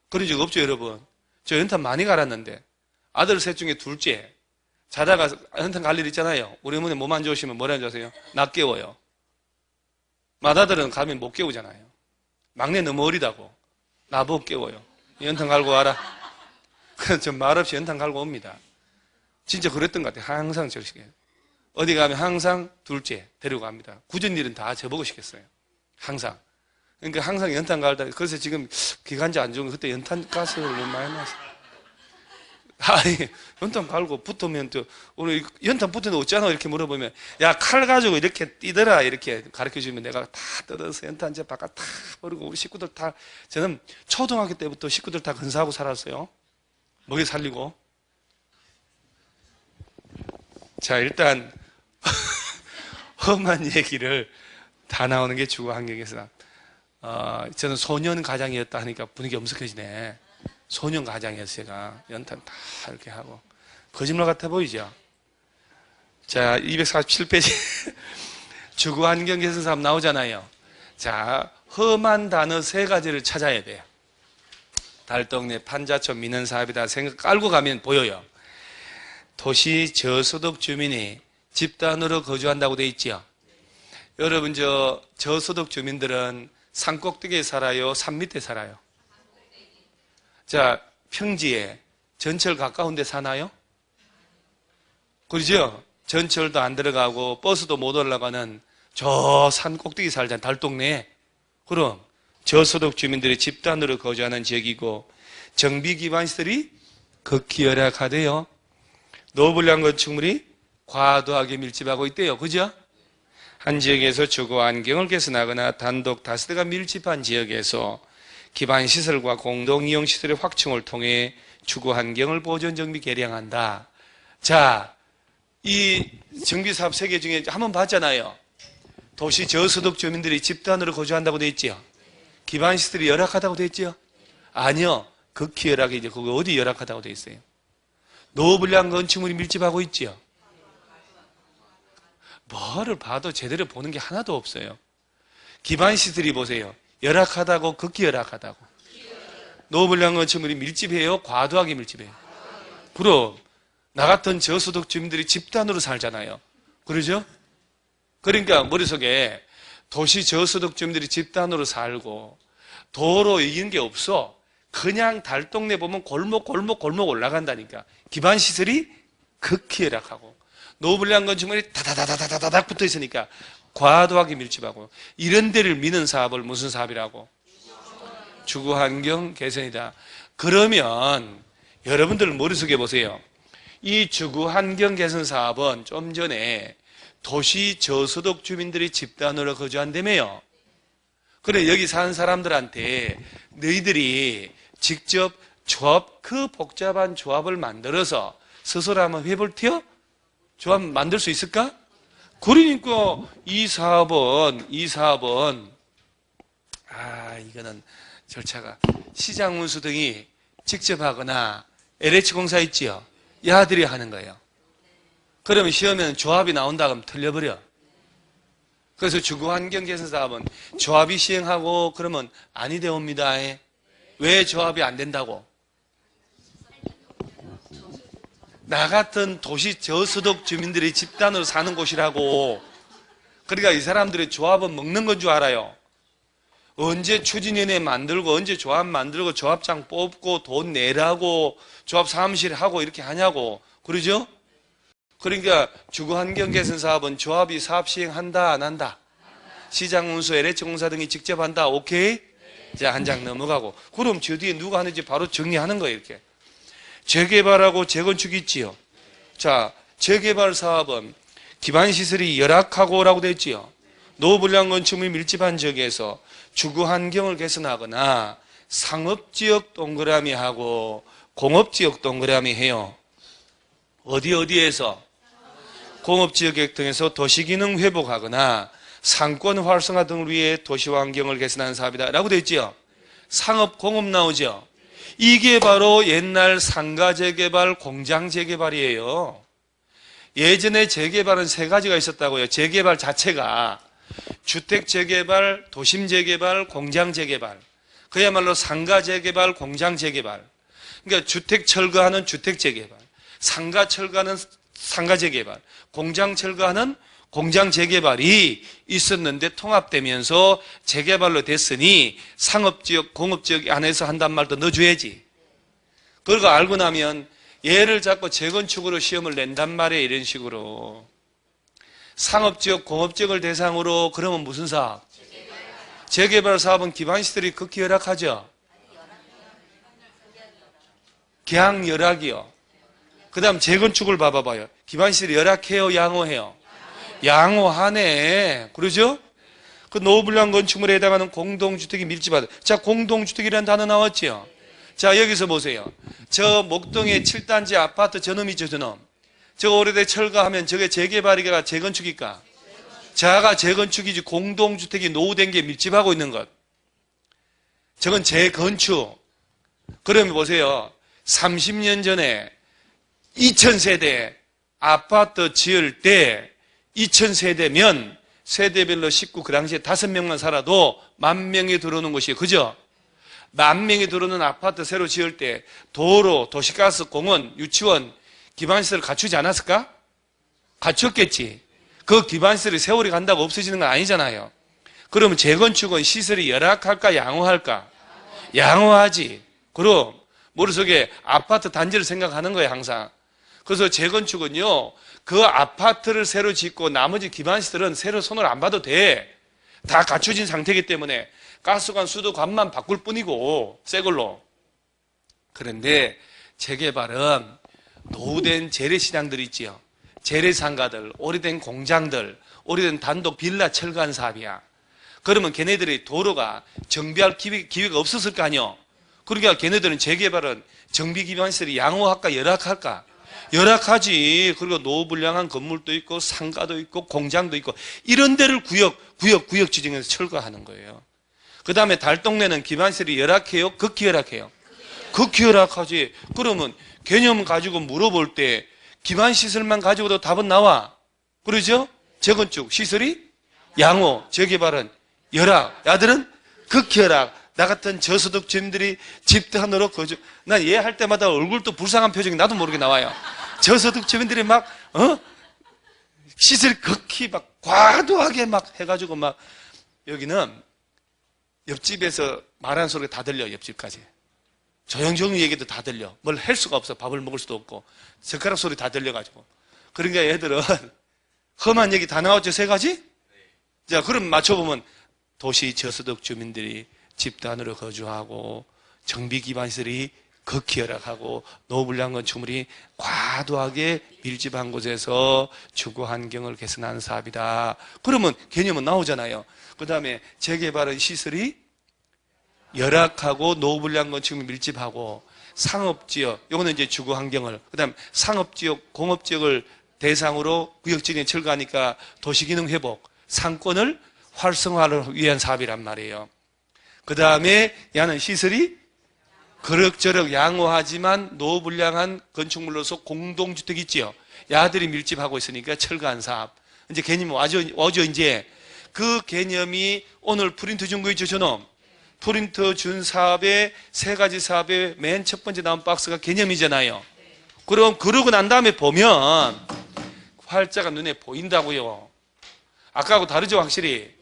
그런 적 없죠, 여러분? 저 연탄 많이 갈았는데 아들 셋 중에 둘째 자다가 연탄 갈 일 있잖아요. 우리 어머니 몸 안 좋으시면 뭐라 하세요? 낮 깨워요. 맏아들은 가면 못 깨우잖아요. 막내 너무 어리다고 나보고 깨워요. 연탄 갈고 와라. 그래서 전 말없이 연탄 갈고 옵니다. 진짜 그랬던 것 같아요. 항상 저렇게 어디 가면 항상 둘째 데리고 갑니다. 굳은 일은 다 저보고 시켰어요. 항상. 그러니까 항상 연탄 갈다. 그래서 지금 기관지 안 좋은 거 그때 연탄 가스를 너무 많이 넣었어요. 아니, 연탄 갈고 붙으면 또, 오늘 연탄 붙은 데 없잖아. 이렇게 물어보면, 야, 칼 가지고 이렇게 뛰더라. 이렇게 가르쳐 주면 내가 다 뜯어서 연탄재 바깥 다 버리고 우리 식구들 다, 저는 초등학교 때부터 식구들 다 근사하고 살았어요. 먹여 살리고. 자, 일단, 험한 얘기를 다 나오는 게 주거 환경에서. 저는 소년 가장이었다 하니까 분위기 엄숙해지네. 소년 가장이었어요. 제가 연탄 다 이렇게 하고 거짓말 같아 보이죠. 자, 247페이지 주거 환경 개선 사업 나오잖아요. 자, 험한 단어 3가지를 찾아야 돼요. 달동네 판자촌 민원 사업이다 생각 깔고 가면 보여요. 도시 저소득 주민이 집단으로 거주한다고 돼 있죠. 여러분, 저소득 주민들은 산 꼭대기에 살아요? 산 밑에 살아요? 자, 평지에 전철 가까운 데 사나요? 그러죠? 전철도 안 들어가고 버스도 못 올라가는 저 산 꼭대기 살잖아요. 달동네에. 그럼 저소득 주민들이 집단으로 거주하는 지역이고 정비 기반 시설이 극히 열악하대요. 노블량 건축물이 과도하게 밀집하고 있대요. 그죠? 한 지역에서 주거 환경을 개선하거나 단독 다세대가 밀집한 지역에서 기반 시설과 공동 이용 시설의 확충을 통해 주거 환경을 보존 정비 개량한다. 자, 이 정비 사업 3개 중에 한번 봤잖아요. 도시 저소득 주민들이 집단으로 거주한다고 돼 있죠. 기반 시설이 열악하다고 돼 있죠. 아니요, 극히 열악이죠. 그거 어디 열악하다고 돼 있어요? 노블량 건축물이 밀집하고 있죠. 뭐를 봐도 제대로 보는 게 하나도 없어요. 기반 시설이 보세요. 열악하다고, 극히 열악하다고. 노블량 건축물이 밀집해요? 과도하게 밀집해요? 그럼 나 같은 저소득 주민들이 집단으로 살잖아요. 그러죠? 그러니까 머릿속에 도시 저소득 주민들이 집단으로 살고 도로 이긴 게 없어. 그냥 달동네 보면 골목 올라간다니까. 기반 시설이 극히 열악하고 노블량 건축물이 다다다다다닥 붙어 있으니까 과도하게 밀집하고 이런 데를 미는 사업을 무슨 사업이라고? 주거환경 개선이다. 그러면 여러분들 머릿속에 보세요. 이 주거환경 개선 사업은 좀 전에 도시 저소득 주민들이 집단으로 거주한다며요. 그래, 여기 사는 사람들한테 너희들이 직접 조합, 그 복잡한 조합을 만들어서 스스로 한번 해볼 테요? 조합 만들 수 있을까? 그러니까 이 사업은 이거는 절차가 시장 운수 등이 직접 하거나 LH공사 있지요. 야들이 하는 거예요. 그러면 시험에는 조합이 나온다 그러면 틀려버려. 그래서 주거환경 개선 사업은 조합이 시행하고 그러면 아니 되옵니다. 왜 조합이 안 된다고? 나 같은 도시 저소득 주민들이 집단으로 사는 곳이라고. 그러니까 이 사람들의 조합은 먹는 건 줄 알아요. 언제 추진위원회 만들고 언제 조합 만들고 조합장 뽑고 돈 내라고 조합 사무실 하고 이렇게 하냐고. 그러죠? 그러니까 주거환경 개선 사업은 조합이 사업 시행한다 안 한다? 시장 운수 LH공사 등이 직접 한다. 오케이? 자, 한 장 넘어가고. 그럼 저 뒤에 누가 하는지 바로 정리하는 거예요. 이렇게. 재개발하고 재건축이 있지요. 자, 재개발 사업은 기반시설이 열악하고라고 되어 있지요. 노블량 건축물이 밀집한 지역에서 주거환경을 개선하거나 상업지역 동그라미 하고 공업지역 동그라미 해요. 어디에서? 공업지역을 통해서 도시기능 회복하거나 상권 활성화 등을 위해 도시환경을 개선하는 사업이다 라고 되어 있지요. 상업, 공업 나오죠. 이게 바로 옛날 상가 재개발, 공장 재개발이에요. 예전에 재개발은 3가지가 있었다고요. 재개발 자체가 주택 재개발, 도심 재개발, 공장 재개발. 그야말로 상가 재개발, 공장 재개발. 그러니까 주택 철거하는 주택 재개발, 상가 철거하는 상가 재개발, 공장 철거하는 공장 재개발이 있었는데 통합되면서 재개발로 됐으니 상업지역, 공업지역 안에서 한단 말도 넣어줘야지. 그걸 알고 나면 얘를 잡고 재건축으로 시험을 낸단 말이에요. 이런 식으로. 상업지역, 공업지역을 대상으로 그러면 무슨 사업? 재개발 사업은 기반시설이 극히 열악하죠. 계약 열악이요. 그 다음 재건축을 봐봐요. 기반시설이 열악해요, 양호해요? 양호하네. 그러죠? 그 노후불량 건축물에 해당하는 공동주택이 밀집하다. 자, 공동주택이라는 단어 나왔죠? 자, 여기서 보세요. 저 목동의 7단지 아파트 저놈이죠, 저놈. 저 오래돼 철거하면 저게 재개발이가 재건축일까? 자가 재건축이지 공동주택이 노후된 게 밀집하고 있는 것. 저건 재건축. 그러면 보세요. 30년 전에 2000세대 아파트 지을 때 2000세대면 세대별로 식구 그 당시에 5명만 살아도 10,000명이 들어오는 곳이에요. 그죠? 10,000명이 들어오는 아파트 새로 지을 때 도로, 도시가스, 공원, 유치원, 기반시설을 갖추지 않았을까? 갖췄겠지. 그 기반시설이 세월이 간다고 없어지는 건 아니잖아요. 그러면 재건축은 시설이 열악할까 양호할까? 양호하지. 그럼 머릿속에 아파트 단지를 생각하는 거예요, 항상. 그래서 재건축은요, 그 아파트를 새로 짓고 나머지 기반시설은 새로 손을 안 봐도 돼. 다 갖춰진 상태이기 때문에 가스관, 수도관만 바꿀 뿐이고 새 걸로. 그런데 재개발은 노후된 재래시장들 있지요. 재래상가들, 오래된 공장들, 오래된 단독 빌라 철거한 사업이야. 그러면 걔네들이 도로가 정비할 기회가 없었을 거 아니요. 그러니까 걔네들은 재개발은 정비 기반시설이 양호할까 열악할까? 열악하지. 그리고 노후불량한 건물도 있고 상가도 있고 공장도 있고 이런 데를 구역 지정해서 철거하는 거예요. 그 다음에 달동네는 기반시설이 열악해요? 극히 열악해요? 극히 열악하지. 그러면 개념 가지고 물어볼 때 기반시설만 가지고도 답은 나와. 그러죠? 재건축 시설이 양호, 재개발은 열악, 야들은 극히 열악. 나 같은 저소득 주민들이 집단으로 거주. 난 얘 할 때마다 얼굴도 불쌍한 표정이 나도 모르게 나와요. 저소득 주민들이 막 시설 극히 막 과도하게 막 해가지고 막 여기는 옆집에서 말하는 소리가 다 들려. 옆집까지 조용조용히 얘기도 다 들려. 뭘 할 수가 없어. 밥을 먹을 수도 없고 젓가락 소리 다 들려가지고. 그러니까 얘들은 험한 얘기 다 나왔죠. 3가지? 자, 그럼 맞춰보면 도시 저소득 주민들이 집단으로 거주하고 정비 기반시설이 극히 열악하고 노후불량 건축물이 과도하게 밀집한 곳에서 주거 환경을 개선하는 사업이다. 그러면 개념은 나오잖아요. 그 다음에 재개발은 시설이 열악하고 노후불량 건축물이 밀집하고 상업지역, 요거는 이제 주거 환경을, 그 다음 상업지역, 공업지역을 대상으로 구역지정에 철거하니까 도시기능 회복, 상권을 활성화를 위한 사업이란 말이에요. 그 다음에 야는 시설이 그럭저럭 양호하지만 노후불량한 건축물로서 공동주택 있지요. 야들이 밀집하고 있으니까 철거한 사업. 이제 개념이 와죠, 이제. 그 개념이 오늘 프린트 준 거 있죠, 저놈. 프린트 준 사업의 3가지 사업의 맨 첫 번째 나온 박스가 개념이잖아요. 그럼 그러고 난 다음에 보면 활자가 눈에 보인다고요. 아까하고 다르죠, 확실히.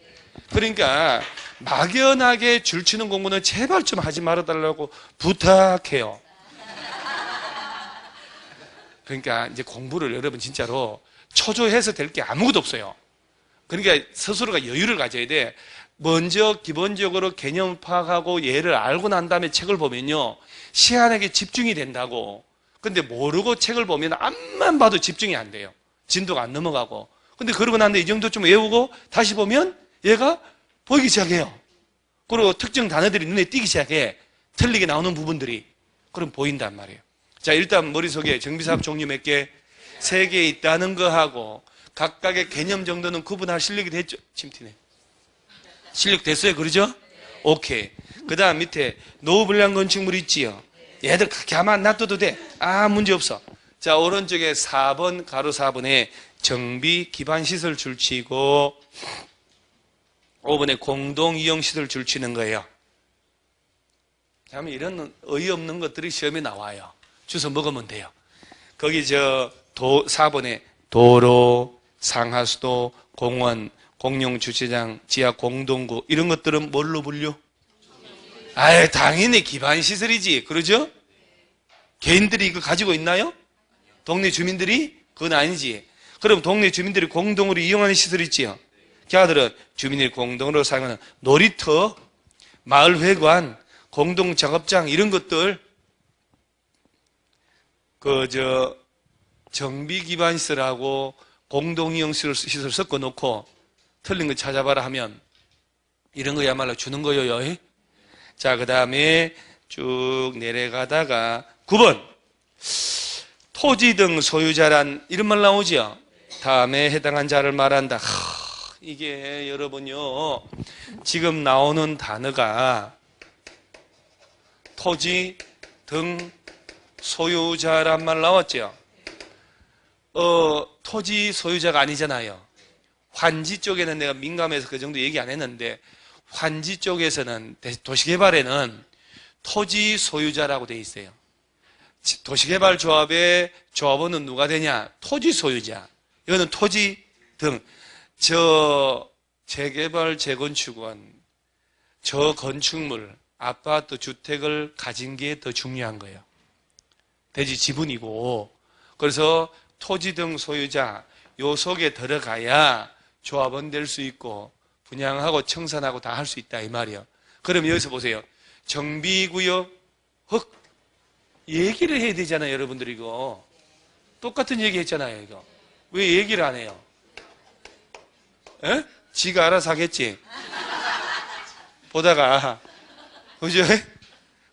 그러니까 막연하게 줄치는 공부는 제발 좀 하지 말아달라고 부탁해요. 그러니까 이제 공부를 여러분 진짜로 초조해서 될 게 아무것도 없어요. 그러니까 스스로가 여유를 가져야 돼. 먼저 기본적으로 개념 파악하고 예를 알고 난 다음에 책을 보면요, 시한하게 집중이 된다고. 근데 모르고 책을 보면 앞만 봐도 집중이 안 돼요. 진도가 안 넘어가고. 근데 그러고 난 다음에 이 정도 좀 외우고 다시 보면 얘가 보이기 시작해요. 그리고 특정 단어들이 눈에 띄기 시작해. 틀리게 나오는 부분들이. 그럼 보인단 말이에요. 자, 일단 머릿속에 정비사업 종류 몇 개? 3개 있다는 거하고 각각의 개념 정도는 구분할 실력이 됐죠? 침튀네. 실력 됐어요? 그러죠? 오케이. 그 다음 밑에 노후불량 건축물 있지요? 얘들 그렇게 하면 놔둬도 돼. 문제 없어. 자, 오른쪽에 4번, 가로 4번에 정비 기반시설 줄치고 5번에 공동이용시설 줄치는 거예요. 그러면 이런 어이없는 것들이 시험에 나와요. 주워 먹으면 돼요. 거기 4번에 도로, 상하수도, 공원, 공용주차장, 지하 공동구 이런 것들은 뭘로 분류? 당연히 기반시설이지. 그러죠? 개인들이 이거 가지고 있나요? 동네 주민들이? 그건 아니지. 그럼 동네 주민들이 공동으로 이용하는 시설 있지요? 걔들은 주민들이 공동으로 사용하는 놀이터, 마을회관, 공동작업장 이런 것들 정비 기반 시설하고 공동이용 시설 섞어 놓고 틀린 거 찾아봐라 하면 이런 거야말로 주는 거예요. 자, 그 다음에 쭉 내려가다가 9번 토지 등 소유자란 이런 말 나오죠. 다음에 해당한 자를 말한다. 이게 여러분요, 지금 나오는 단어가 토지 등 소유자란 말 나왔죠. 토지 소유자가 아니잖아요. 환지 쪽에는 내가 민감해서 그 정도 얘기 안 했는데, 환지 쪽에서는 도시개발에는 토지 소유자라고 돼 있어요. 도시개발조합의 조합원은 누가 되냐? 토지 소유자. 이거는 토지 등. 재개발, 재건축은 저 건축물, 아파트, 주택을 가진 게 더 중요한 거예요. 대지 지분이고. 그래서 토지 등 소유자, 요 속에 들어가야 조합원 될 수 있고, 분양하고 청산하고 다 할 수 있다, 이 말이에요. 그럼 여기서 보세요. 정비구역, 얘기를 해야 되잖아요, 여러분들 이거. 똑같은 얘기 했잖아요, 이거. 왜 얘기를 안 해요? 에? 지가 알아서 하겠지. 보다가, 그죠?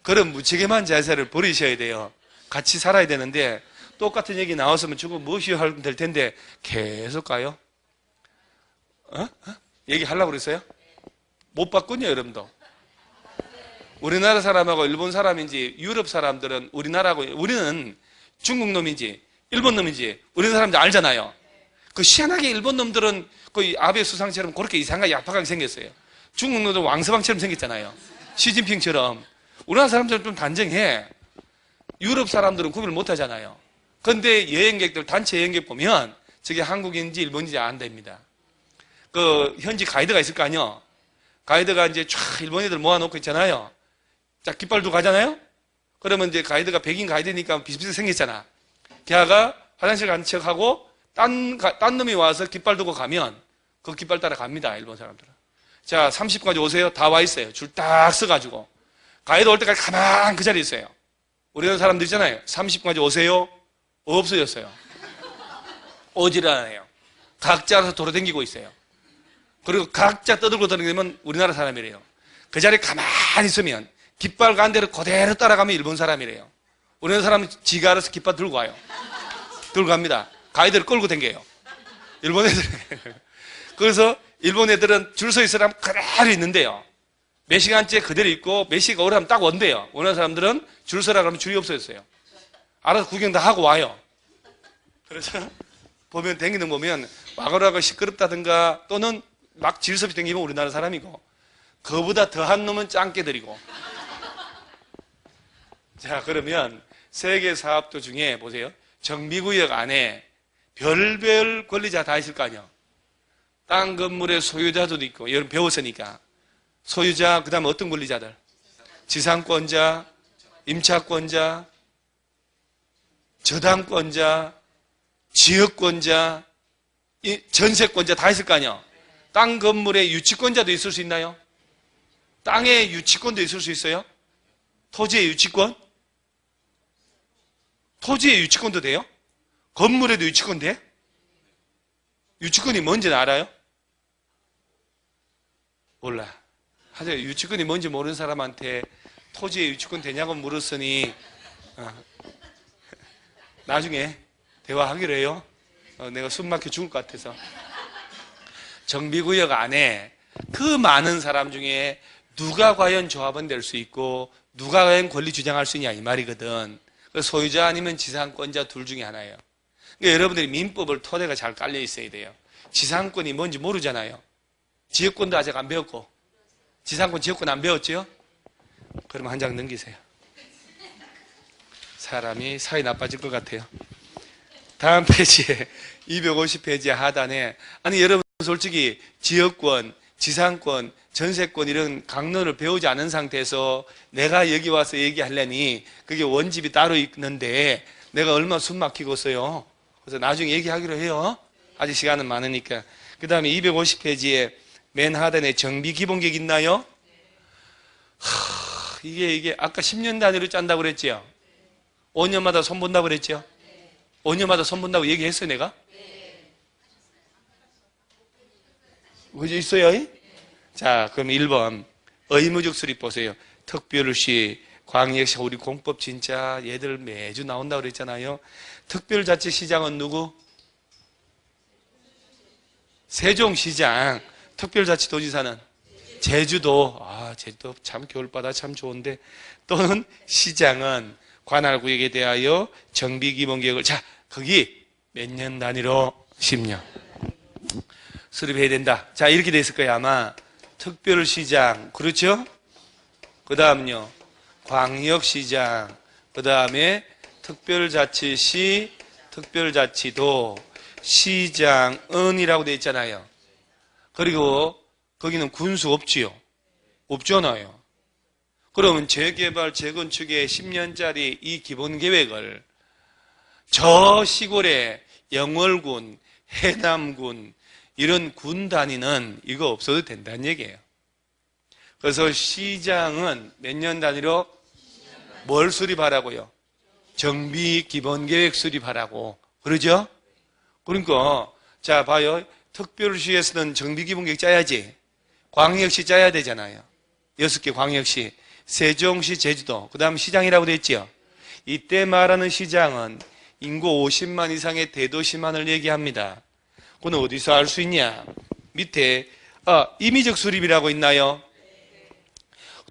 그런 무책임한 자세를 버리셔야 돼요. 같이 살아야 되는데, 똑같은 얘기 나왔으면 저거 무엇이 하면 될 텐데, 계속 가요? 얘기하려고 그랬어요? 못 바꾸냐, 여러분도? 우리나라 사람하고 일본 사람인지 유럽 사람들은 우리나라하고, 우리는 중국 놈인지 일본 놈인지 우리나라 사람들 알잖아요. 그 희한하게 일본 놈들은 거의 아베 수상처럼 그렇게 이상하게 야박하게 생겼어요. 중국 놈들은 왕서방처럼 생겼잖아요. 시진핑처럼. 우리나라 사람들은 좀 단정해. 유럽 사람들은 구분을 못 하잖아요. 그런데 여행객들, 단체 여행객 보면 저게 한국인지 일본인지 안 됩니다. 그 현지 가이드가 있을 거 아니요. 가이드가 이제 쫙 일본 애들 모아놓고 있잖아요. 자, 깃발 두고 가잖아요. 그러면 이제 가이드가 백인 가이드니까 비슷비슷 생겼잖아. 걔가 화장실 간 척하고 딴 놈이 와서 깃발 두고 가면 그 깃발 따라 갑니다, 일본 사람들은. 자, 30분까지 오세요. 다 와 있어요. 줄 딱 서가지고. 가이드 올 때까지 가만 그 자리에 있어요. 우리나라 사람들 있잖아요. 30분까지 오세요. 없어졌어요. 오질 않아요. 각자 알아서 돌아다니고 있어요. 그리고 각자 떠들고 다니면 우리나라 사람이래요. 그 자리에 가만히 있으면 깃발 간 대로 그대로 따라가면 일본 사람이래요. 우리나라 사람은 지가 알아서 깃발 들고 와요. 들고 갑니다. 가이드를 끌고 다녀요. 일본 애들. 그래서 일본 애들은 줄 서 있으라면 그대로 있는데요. 몇 시간째 그대로 있고 몇 시가 오래 하면 딱 원대요. 우리나라 사람들은 줄 서라 그러면 줄이 없어졌어요. 알아서 구경 다 하고 와요. 그래서 보면 댕기는 거 보면 와그라고 시끄럽다든가 또는 막 질서없이 댕기면 우리나라 사람이고 그보다 더한 놈은 짱깨들이고. 자, 그러면 세계 사업도 중에 보세요. 정비구역 안에 별별 권리자 다 있을 거 아니에요. 땅 건물의 소유자도 있고, 여러분 배웠으니까. 소유자, 그 다음에 어떤 권리자들? 지상권자, 임차권자, 저당권자, 지역권자, 전세권자 다 있을 거 아니에요. 땅 건물의 유치권자도 있을 수 있나요? 땅의 유치권도 있을 수 있어요? 토지의 유치권? 토지의 유치권도 돼요? 건물에도 유치권 돼? 유치권이 뭔지는 알아요? 몰라. 하여튼 유치권이 뭔지 모르는 사람한테 토지의 유치권 되냐고 물었으니 나중에 대화하기로 해요. 내가 숨 막혀 죽을 것 같아서. 정비구역 안에 그 많은 사람 중에 누가 과연 조합원 될 수 있고 누가 과연 권리 주장할 수 있냐 이 말이거든. 소유자 아니면 지상권자 둘 중에 하나예요. 그러니까 여러분들이 민법을 토대가 잘 깔려 있어야 돼요. 지상권이 뭔지 모르잖아요. 지역권도 아직 안 배웠고 지상권, 지역권 안 배웠죠? 그럼 한 장 넘기세요. 사람이 사이 나빠질 것 같아요. 다음 페이지에 250페이지 하단에 아니 여러분 솔직히 지역권, 지상권, 전세권 이런 강론을 배우지 않은 상태에서 내가 여기 와서 얘기하려니 그게 원집이 따로 있는데 내가 얼마나 숨 막히겠어요. 그래서 나중에 얘기하기로 해요. 아직 시간은 많으니까. 그 다음에 250페이지에 맨 하단에 정비 기본계획 있나요? 이게 아까 10년 단위로 짠다고 그랬죠? 5년마다 손본다고 그랬죠? 5년마다 손 본다고 얘기했어요, 내가? 그죠, 있어요? 자, 그럼 1번. 의무적 수립 보세요. 특별시, 광역시, 우리 공법 진짜 얘들 매주 나온다고 그랬잖아요. 특별자치시장은 누구? 세종시장. 특별자치도지사는? 제주도. 아, 제주도 참 겨울바다 참 좋은데. 또는 시장은 관할구역에 대하여 정비기본계획을. 자, 거기 몇 년 단위로? 10년. 수립해야 된다. 자, 이렇게 돼 있을 거예요, 아마. 특별시장. 그렇죠? 그 다음요. 광역시장. 그 다음에 특별자치시, 특별자치도, 시장은이라고 돼 있잖아요. 그리고 거기는 군수 없지요? 없잖아요. 그러면 재개발, 재건축의 10년짜리 이 기본계획을 저 시골에 영월군, 해남군, 이런 군 단위는 이거 없어도 된다는 얘기예요. 그래서 시장은 몇 년 단위로 뭘 수립하라고요? 정비 기본계획 수립하라고. 그러죠? 그러니까, 자, 봐요. 특별시에서는 정비 기본계획 짜야지. 광역시 짜야 되잖아요. 6개 광역시. 세종시, 제주도. 그 다음 시장이라고 돼 있죠? 이때 말하는 시장은 인구 50만 이상의 대도시만을 얘기합니다. 그건 어디서 알 수 있냐? 밑에, 임의적 수립이라고 있나요?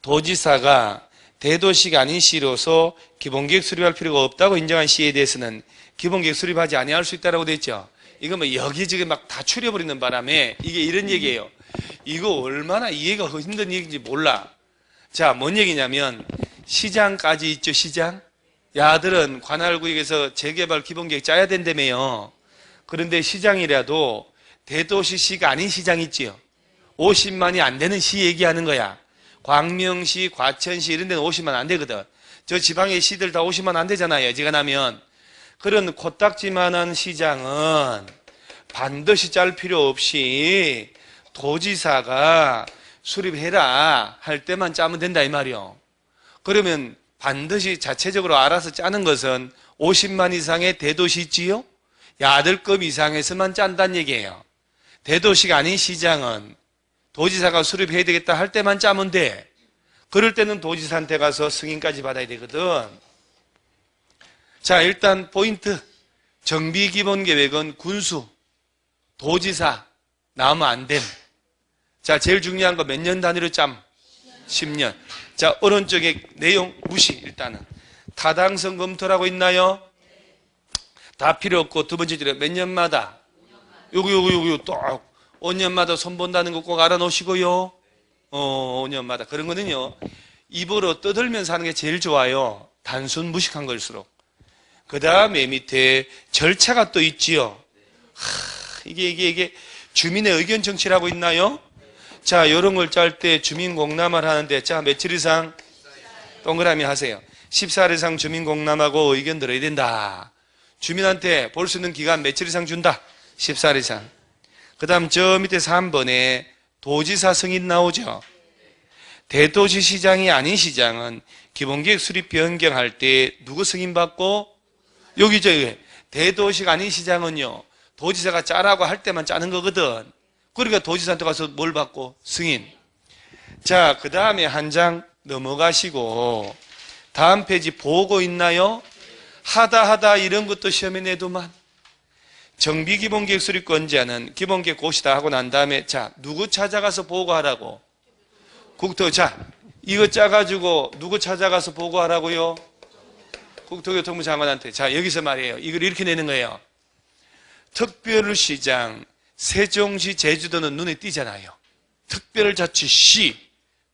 도지사가 대도시가 아닌 시로서 기본계획 수립할 필요가 없다고 인정한 시에 대해서는 기본계획 수립하지 아니할 수 있다고 돼 있죠. 이거 뭐 여기저기 막 다 추려버리는 바람에 이게 이런 얘기예요. 이거 얼마나 이해가 힘든 얘기인지 몰라. 자, 뭔 얘기냐면 시장까지 있죠, 시장? 야들은 관할구역에서 재개발 기본계획 짜야 된다며요. 그런데 시장이라도 대도시시가 아닌 시장 있지요. 50만이 안 되는 시 얘기하는 거야. 광명시, 과천시 이런 데는 50만 안 되거든. 저 지방의 시들 다 50만 안 되잖아요. 어지간하면. 그런 코딱지만한 시장은 반드시 짤 필요 없이 도지사가 수립해라 할 때만 짜면 된다 이 말이요. 그러면 반드시 자체적으로 알아서 짜는 것은 50만 이상의 대도시 있지요? 야들급 이상에서만 짠다는 얘기예요. 대도시가 아닌 시장은 도지사가 수립해야 되겠다 할 때만 짜면 돼. 그럴 때는 도지사한테 가서 승인까지 받아야 되거든. 자, 일단 포인트. 정비기본계획은 군수, 도지사 나오면 안 됨. 자, 제일 중요한 거 몇 년 단위로 짬? 10년. 자, 오른쪽에 내용 무시 일단은. 타당성 검토라고 있나요? 다 필요 없고 두 번째 줄에 몇 년마다? 요거 딱 5년마다 손 본다는 거 꼭 알아놓으시고요. 5년마다. 그런 거는요, 입으로 떠들면서 하는 게 제일 좋아요. 단순 무식한 걸수록. 그 다음에 밑에 절차가 또 있지요. 이게 주민의 의견 정치라고 있나요? 자, 요런 걸 짤 때 주민 공람을 하는데, 자, 며칠 이상? 동그라미 하세요. 14일 이상 주민 공람하고 의견 들어야 된다. 주민한테 볼 수 있는 기간 며칠 이상 준다. 14일 이상. 그 다음 저 밑에 3번에 도지사 승인 나오죠. 대도시 시장이 아닌 시장은 기본계획 수립 변경할 때 누구 승인 받고? 여기죠. 대도시가 아닌 시장은요, 도지사가 짜라고 할 때만 짜는 거거든. 그러니까 도지사한테 가서 뭘 받고? 승인. 자, 그 다음에 한 장 넘어가시고 다음 페이지 보고 있나요? 하다 이런 것도 시험에 내도만. 정비기본계획 수립권자는 기본계획 고시다 하고 난 다음에, 자, 누구 찾아가서 보고하라고? 국토. 자, 이거 짜가지고 누구 찾아가서 보고하라고요? 국토교통부 장관한테. 자, 여기서 말이에요. 이걸 이렇게 내는 거예요. 특별시장, 세종시, 제주도는 눈에 띄잖아요. 특별자치시,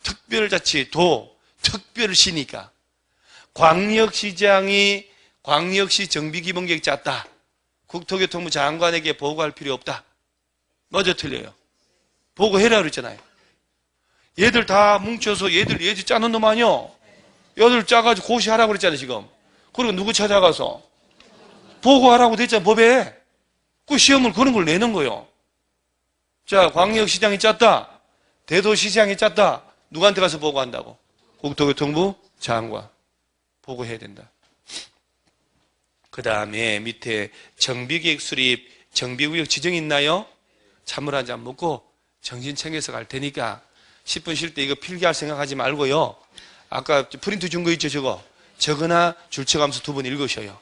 특별자치도, 특별시니까. 광역시장이 광역시 정비기본계획 짰다. 국토교통부 장관에게 보고할 필요 없다. 맞아, 틀려요? 보고해라 그랬잖아요. 얘들 다 뭉쳐서 얘들 짜는 놈 아니요? 얘들 짜가지고 고시하라고 그랬잖아요, 지금. 그리고 누구 찾아가서? 보고하라고 됐잖아요, 법에. 그 시험을 그런 걸 내는 거예요. 자, 광역시장이 짰다. 대도시장이 짰다. 누구한테 가서 보고한다고? 국토교통부 장관. 보고해야 된다. 그 다음에 밑에 정비계획 수립, 정비구역 지정 있나요? 찬물 한 잔 먹고 정신 챙겨서 갈 테니까 10분 쉴 때 이거 필기할 생각하지 말고요. 아까 프린트 준 거 있죠, 저거? 저거나 줄쳐가면서 두 번 읽으셔요.